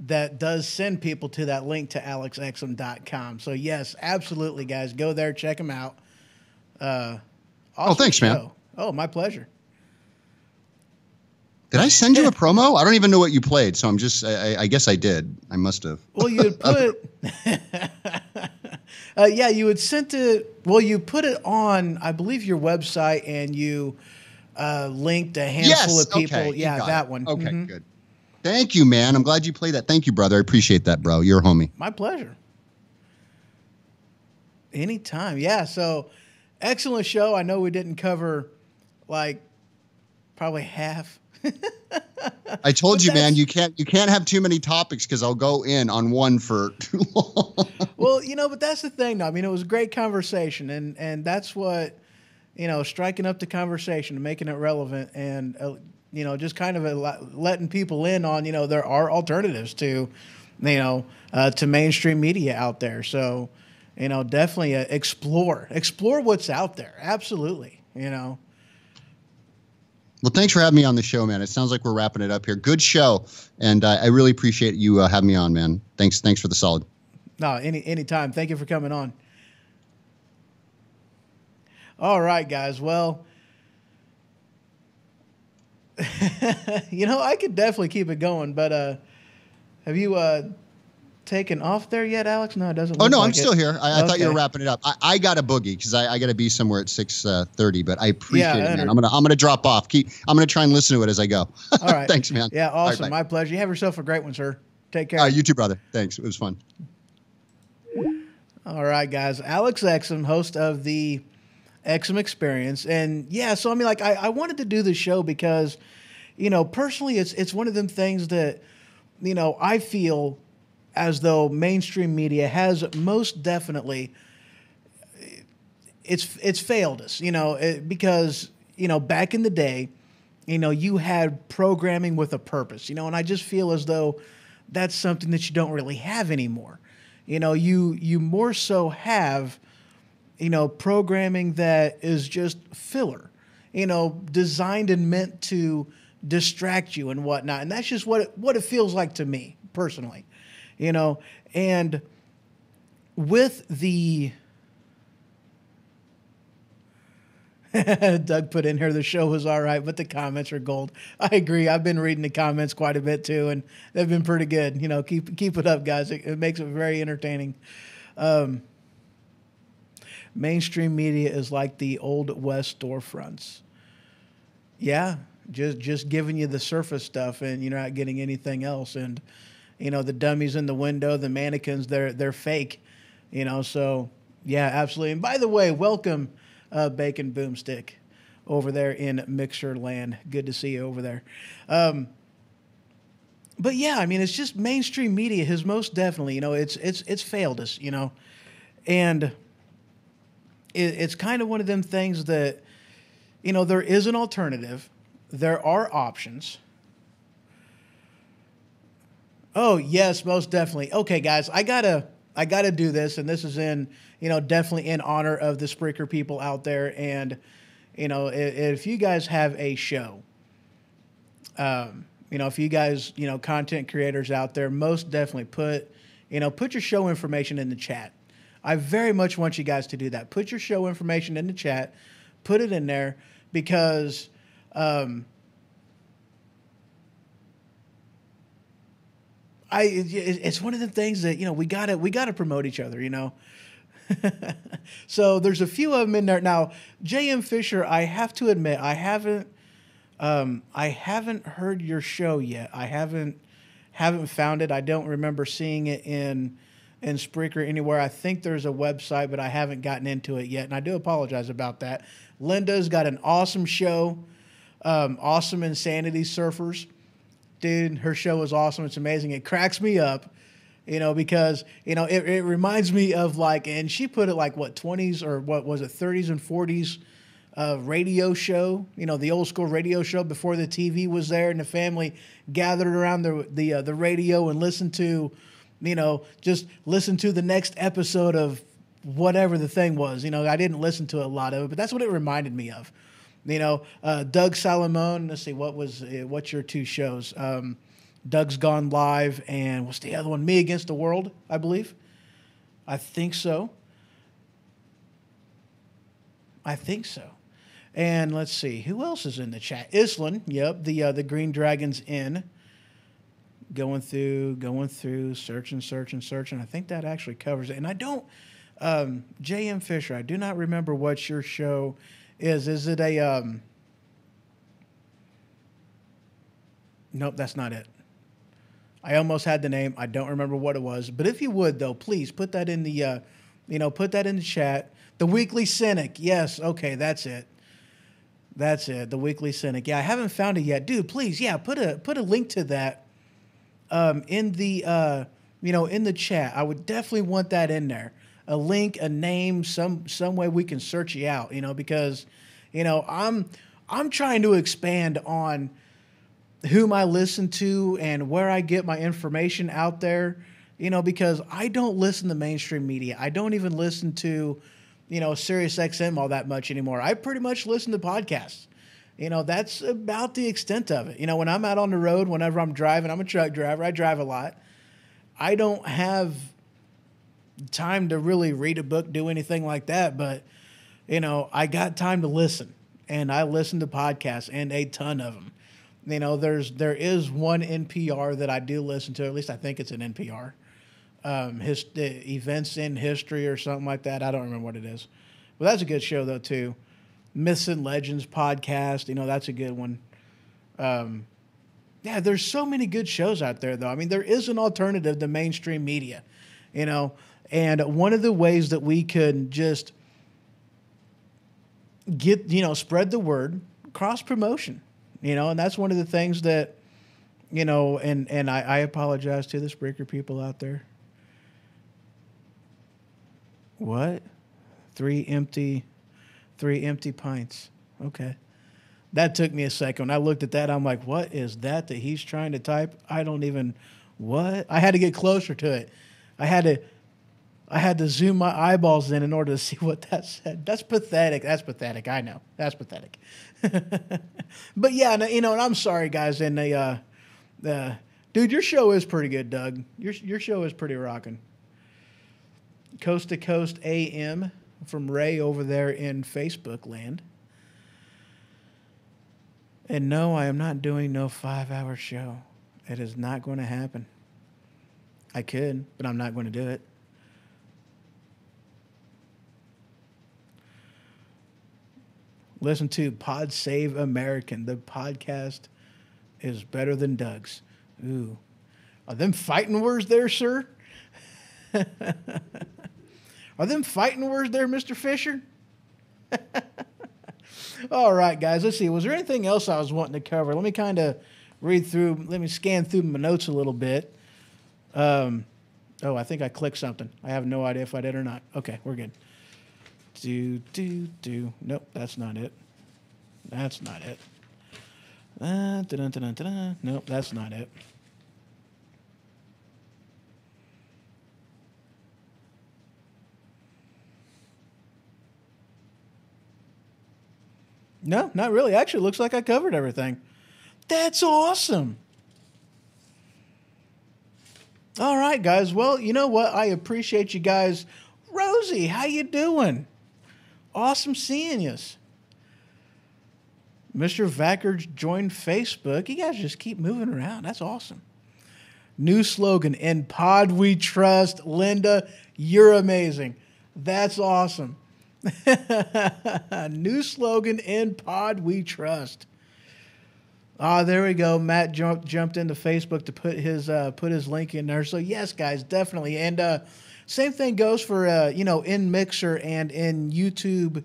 that does send people to that link to alexexum.com. So yes, absolutely, guys. Go there, check them out. Awesome thanks, show. Man. Oh, my pleasure. Did I send you a promo? I don't even know what you played, so I'm just, I guess I did. I must have. Well, you had put, you had sent it, you put it on, I believe, your website, and you linked a handful of people. Okay, yeah, that one. Okay, good. Thank you, man. I'm glad you played that. Thank you, brother. I appreciate that, bro. You're a homie. My pleasure. Anytime. Yeah, so excellent show. I know we didn't cover like probably half. I told you, man, you can't have too many topics because I'll go in on one for too long. Well, but that's the thing, though. I mean, it was a great conversation, and that's what, striking up the conversation and making it relevant, and just kind of letting people in on, there are alternatives to, to mainstream media out there. So, definitely explore what's out there. Absolutely, Well, thanks for having me on the show, man. It sounds like we're wrapping it up here. Good show, and I really appreciate you having me on, man. Thanks for the solid. No, anytime. Thank you for coming on. All right, guys. Well, I could definitely keep it going, but have you taken off there yet, Alex? No, it doesn't. Oh no, like I'm still here. I thought you were wrapping it up. I got a boogie because I got to be somewhere at 6:30. But I appreciate it, man. I'm gonna drop off. I'm gonna try and listen to it as I go. All right. Thanks, man. Yeah, awesome. Right, My pleasure. You have yourself a great one, sir. Take care. You too, brother. Thanks. It was fun. All right, guys. Alex Exum, host of the Exum Experience, and yeah. So I mean, like, I wanted to do this show because, personally, it's one of them things that, I feel as though mainstream media has most definitely it's failed us, because back in the day, you had programming with a purpose, and I just feel as though that's something that you don't really have anymore. You more so have programming that is just filler, designed and meant to distract you and whatnot, and that's just what it feels like to me personally. And with the Doug put in here, the show was all right, but the comments are gold. I agree. I've been reading the comments quite a bit too, and they've been pretty good. Keep it up, guys. It makes it very entertaining. Mainstream media is like the old West storefronts. Yeah, just giving you the surface stuff, and you're not getting anything else. And the dummies in the window, the mannequins, they're fake, so yeah, absolutely. And by the way, welcome, Bacon Boomstick over there in Mixer Land. Good to see you over there. But yeah, I mean, it's just mainstream media has most definitely, it's failed us, and it's kind of one of them things that, there is an alternative. There are options. Oh, yes, most definitely. Okay, guys, I gotta do this, and this is in, definitely in honor of the Spreaker people out there. And, if you guys have a show, if you guys, content creators out there, most definitely put your show information in the chat. I very much want you guys to do that. Put your show information in the chat, put it in there, because, it's one of the things that, we gotta promote each other, So there's a few of them in there. Now, J.M. Fisher, I have to admit, I haven't heard your show yet. I haven't found it. I don't remember seeing it in Spreaker anywhere. I think there's a website, but I haven't gotten into it yet, and I do apologize about that. Linda's got an awesome show, Awesome Insanity Surfers. Dude, her show is awesome. It's amazing. It cracks me up, because, it reminds me of and she put it like 20s or what was it, 30s and 40s radio show, the old school radio show before the TV was there, and the family gathered around the radio and listened to, just listen to the next episode of whatever the thing was. I didn't listen to a lot of it, but that's what it reminded me of. Doug Salamone. Let's see, what's your two shows? Doug's Gone Live, and what's the other one? Me Against the World, I believe. I think so. And let's see, who else is in the chat? Islin, yep, the Green Dragon's Inn. Going through, searching. I think that actually covers it. And I don't, J.M. Fisher, I do not remember what your show is. Is it a, nope, that's not it. I almost had the name. I don't remember what it was. But if you would, though, please put that in the, put that in the chat. The Weekly Cynic. Yes, okay, that's it. That's it. The Weekly Cynic. Yeah, I haven't found it yet, dude. Please, yeah, put a link to that in the in the chat. I would definitely want that in there. A link, a name, some way we can search you out. Because I'm trying to expand on whom I listen to and where I get my information out there. Because I don't listen to mainstream media. I don't even listen to Sirius XM all that much anymore. I pretty much listen to podcasts. That's about the extent of it. When I'm out on the road, whenever I'm driving, I'm a truck driver. I drive a lot. I don't have time to really read a book, do anything like that. But, I got time to listen, and I listen to podcasts, and a ton of them. There is one NPR that I do listen to. At least I think it's an NPR. Events in History or something like that. I don't remember what it is. But that's a good show, though, too. Myths and Legends podcast. That's a good one. Yeah, there's so many good shows out there, though. I mean, there is an alternative to mainstream media, And one of the ways that we could just get, spread the word, cross-promotion, And that's one of the things that, and I apologize to the Spreaker people out there. What? 3 empty pints. Okay. That took me a second. When I looked at that, I'm like, what is that he's trying to type? What? I had to get closer to it. I had to zoom my eyeballs in order to see what that said. That's pathetic. I know. That's pathetic. But yeah, and I'm sorry, guys. And dude, your show is pretty good, Doug. Your show is pretty rocking. Coast to Coast AM from Ray over there in Facebook land. And no, I am not doing no 5-hour show. It is not going to happen. I could, but I'm not going to do it. Listen to Pod Save American. The podcast is better than Doug's. Ooh. Are them fighting words there, sir? Are them fighting words there, Mr. Fisher? All right, guys. Let's see. Was there anything else I was wanting to cover? Let me kind of scan through my notes a little bit. I think I clicked something. I have no idea if I did or not. Okay, we're good. Nope, that's not it. That's not it. Nope, that's not it. No, not really. Actually, it looks like I covered everything. That's awesome. All right, guys. Well, you know what? I appreciate you guys. Rosie, how you doing? Awesome seeing you. Mr. Vacker joined Facebook. You guys just keep moving around. That's awesome. New slogan, "In Pod We Trust." Linda, you're amazing. That's awesome. New slogan, "In Pod We Trust." There we go. Matt jumped into Facebook to put his link in there. So yes, guys, definitely. And same thing goes for in Mixer and in YouTube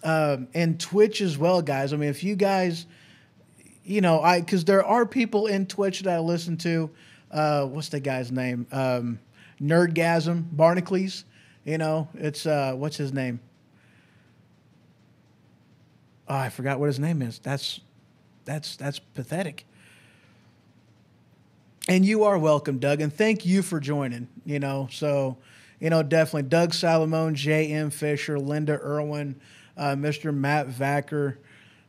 and Twitch as well, guys. I mean, if you guys, because there are people in Twitch that I listen to. What's the guy's name? Nerdgasm Barnacles. It's what's his name? Oh, I forgot what his name is. That's pathetic. And you are welcome, Doug, and thank you for joining. So definitely Doug Salamone, J.M. Fisher, Linda Irwin, Mr. Matt Vacker.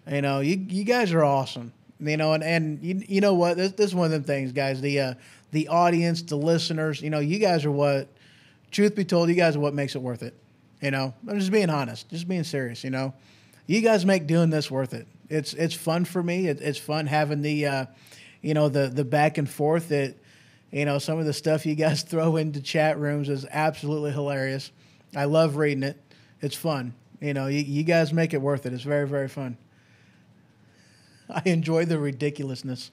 You guys are awesome. And you know what? This is one of them things, guys. The audience, the listeners. You guys are what. Truth be told, you guys are what makes it worth it. I'm just being honest, just being serious. You guys make doing this worth it. It's fun for me. It's fun having the the back and forth. That some of the stuff you guys throw into chat rooms is absolutely hilarious. I love reading it. It's fun. You guys make it worth it. It's very, very fun. I enjoy the ridiculousness.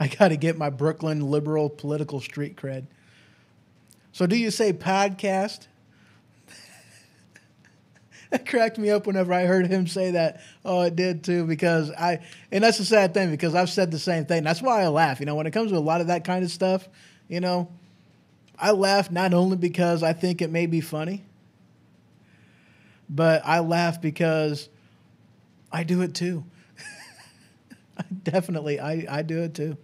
I got to get my Brooklyn liberal political street cred. So do you say podcast? It cracked me up whenever I heard him say that. Oh, it did too, and that's the sad thing, because I've said the same thing. That's why I laugh. When it comes to a lot of that kind of stuff, I laugh not only because I think it may be funny, but I laugh because I do it too. Definitely, I do it too.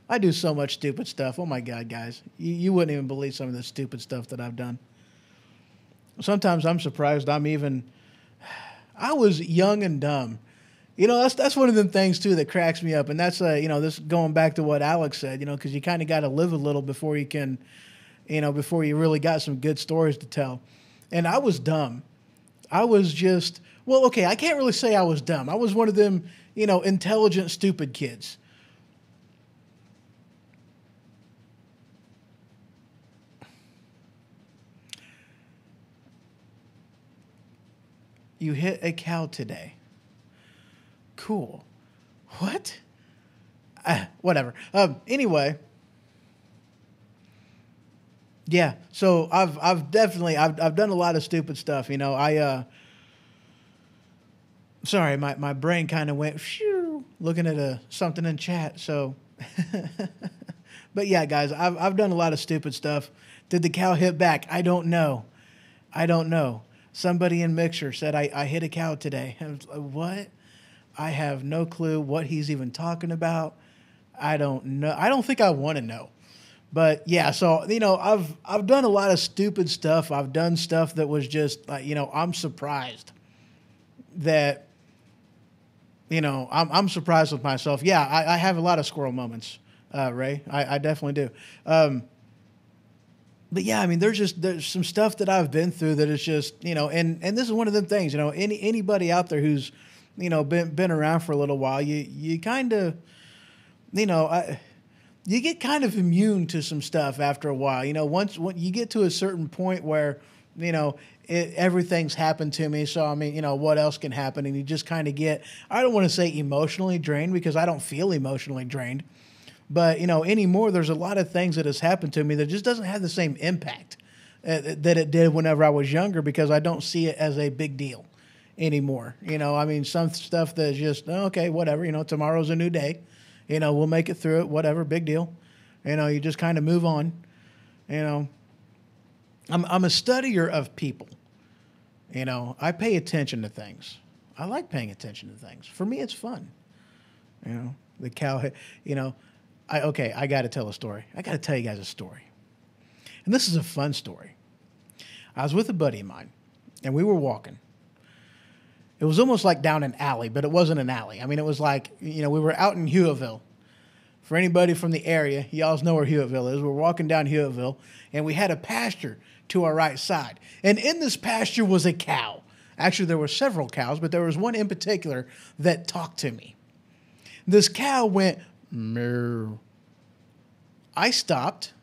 I do so much stupid stuff. Oh my God, guys. You wouldn't even believe some of the stupid stuff that I've done. Sometimes I'm surprised I was young and dumb. That's one of the things too that cracks me up. And that's, this going back to what Alex said, because you kind of got to live a little before you can, before you really got some good stories to tell. And I was dumb. I was just, well, okay, I can't really say I was dumb. I was one of them, intelligent, stupid kids. You hit a cow today. Cool. What? Whatever. Anyway. Yeah. So I've definitely done a lot of stupid stuff. Sorry, my brain kind of went phew, looking at something in chat. So, but yeah, guys, I've done a lot of stupid stuff. Did the cow hit back? I don't know. Somebody in Mixer said I hit a cow today. I was like, what? I have no clue what he's even talking about. I don't know. I don't think I want to know. But yeah, so I've done a lot of stupid stuff. I've done stuff that was just I'm surprised that I'm surprised with myself. Yeah, I have a lot of squirrel moments, Ray. I definitely do. But yeah, there's some stuff that I've been through that is just, and this is one of them things, anybody out there who's, been around for a little while, you kind of, you get kind of immune to some stuff after a while. Once you get to a certain point where, everything's happened to me. So, what else can happen? And you just kind of get, I don't want to say emotionally drained, because I don't feel emotionally drained. But, anymore, there's a lot of things that has happened to me that just doesn't have the same impact that it did whenever I was younger, because I don't see it as a big deal anymore. Some stuff that's just, okay, whatever, tomorrow's a new day. We'll make it through it, whatever, big deal. You just kind of move on. I'm a studier of people. I pay attention to things. I like paying attention to things. For me, it's fun. The cow, I got to tell a story. I got to tell you guys a story. And this is a fun story. I was with a buddy of mine, and we were walking. It was almost like down an alley, but it wasn't an alley. It was like, we were out in Hewittville. For anybody from the area, y'all know where Hewittville is. We're walking down Hewittville, and we had a pasture to our right side. And in this pasture was a cow. Actually, there were several cows, but there was one in particular that talked to me. This cow went, moo. I stopped.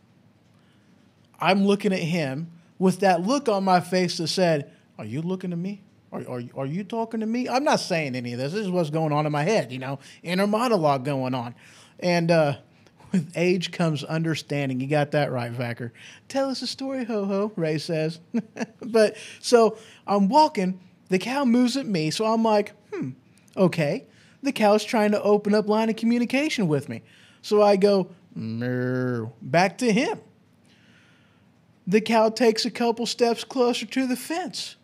I'm looking at him with that look on my face that said, are you looking at me? Are you talking to me? I'm not saying any of this. This is what's going on in my head, inner monologue going on. And with age comes understanding. You got that right, Vacker. Tell us a story, ho-ho, Ray says. But so I'm walking. The cow moves at me. So I'm like, okay. The cow's trying to open up line of communication with me. So I go, moo, back to him. The cow takes a couple steps closer to the fence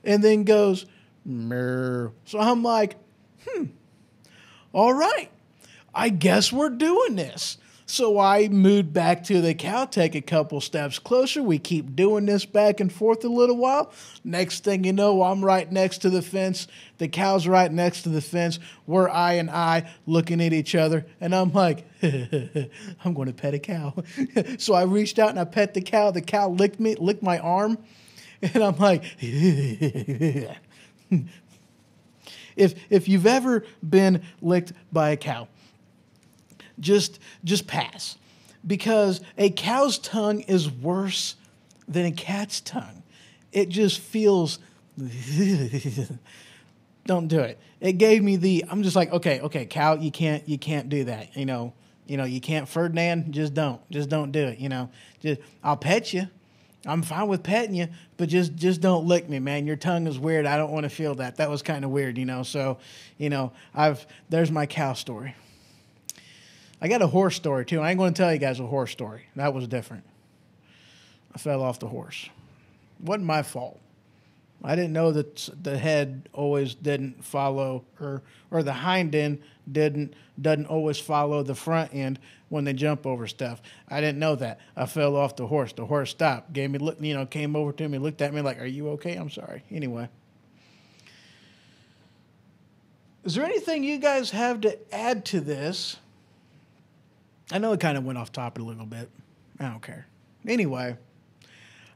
and then goes, moo. So I'm like, all right, I guess we're doing this. So I moved back to the cow, take a couple steps closer. We keep doing this back and forth a little while. Next thing you know, I'm right next to the fence. The cow's right next to the fence. We're eye and eye looking at each other. And I'm like, I'm going to pet a cow. So I reached out and I pet the cow. The cow licked my arm. And I'm like, if you've ever been licked by a cow, just pass, because a cow's tongue is worse than a cat's tongue. It just feels, don't do it. It gave me I'm just like, okay, cow, you can't do that. You can't, Ferdinand, just don't do it. I'll pet you. I'm fine with petting you, but just don't lick me, man. Your tongue is weird. I don't want to feel that. That was kind of weird, you know. So, you know, there's my cow story. I got a horse story too. I ain't going to tell you guys a horse story. That was different. I fell off the horse. Wasn't my fault. I didn't know that the head always didn't follow, or the hind end doesn't always follow the front end when they jump over stuff. I didn't know that. I fell off the horse. The horse stopped, gave me look, you know, came over to me, looked at me like, "Are you okay?" "I'm sorry." Anyway, is there anything you guys have to add to this? I know it kind of went off topic a little bit. I don't care. Anyway,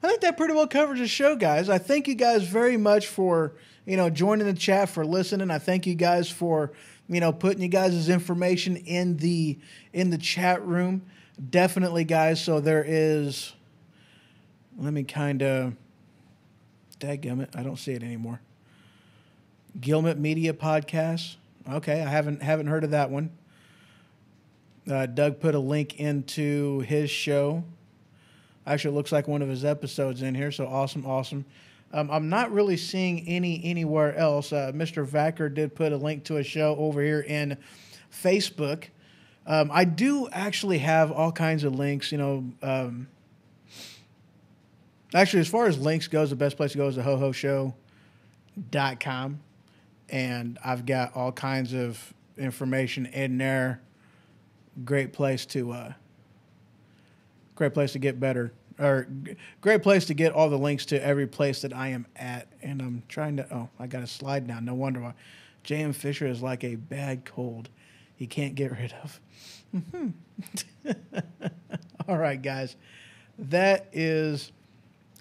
I think that pretty well covers the show, guys. I thank you guys very much for, you know, joining the chat, for listening. I thank you guys for, you know, putting you guys' information in the chat room. Definitely, guys. So there is, let me kind of, dadgummit, I don't see it anymore. Gilmet Media Podcast. Okay, I haven't heard of that one. Doug put a link into his show. Actually, it looks like one of his episodes in here, so awesome. I'm not really seeing anywhere else. Mr. Vacker did put a link to a show over here in Facebook. I do actually have all kinds of links, you know. Actually, as far as links goes, the best place to go is the hohoshow.com. And I've got all kinds of information in there. Great place to get better, or great place to get all the links to every place that I am at. And I'm trying to, I got a slide now. No wonder why. J.M. Fisher is like a bad cold he can't get rid of. All right, guys. That is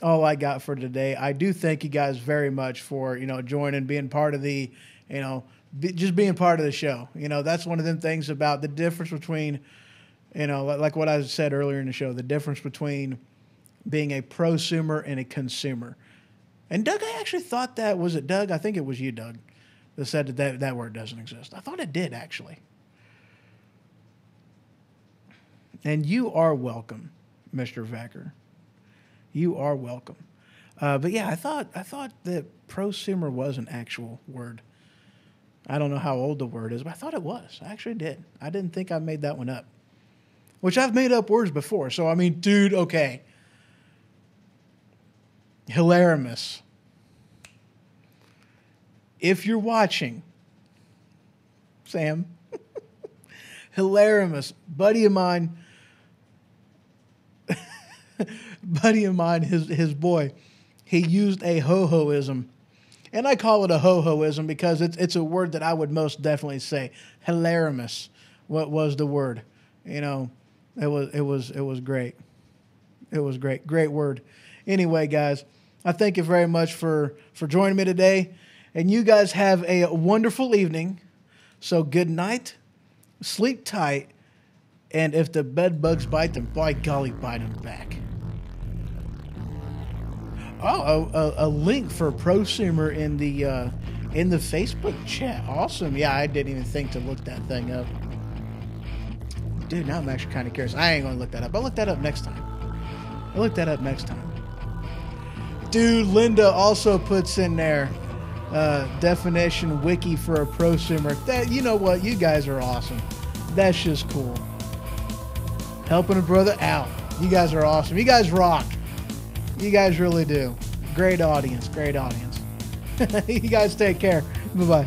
all I got for today. I do thank you guys very much for, you know, joining, being part of the, you know, just being part of the show. You know, that's one of them things about the difference between, you know, like what I said earlier in the show, the difference between being a prosumer and a consumer. And Doug, I actually thought that, was it Doug? I think it was you, Doug, that said that word doesn't exist. I thought it did, actually. And you are welcome, Mr. Vacker. You are welcome. But yeah, I thought that prosumer was an actual word. I don't know how old the word is, but I thought it was. I actually did. I didn't think I made that one up. Which I've made up words before. So, I mean, dude, okay. Hilarious. If you're watching, Sam, Hilarious, buddy of mine, his boy, he used a ho-hoism. And I call it a ho-hoism because it's a word that I would most definitely say. Hilarious. What was the word? You know, it was great. It was great. Great word. Anyway, guys, I thank you very much for joining me today. And you guys have a wonderful evening. So good night. Sleep tight. And if the bed bugs bite them, by golly, bite them back. Oh, a link for prosumer in the Facebook chat. Awesome. Yeah, I didn't even think to look that thing up. Dude, now I'm actually kind of curious. I ain't going to look that up. I'll look that up next time. Dude, Linda also puts in there definition wiki for a prosumer. That, you know what? You guys are awesome. That's just cool. Helping a brother out. You guys are awesome. You guys rock. You guys really do. Great audience. You guys take care. Bye-bye.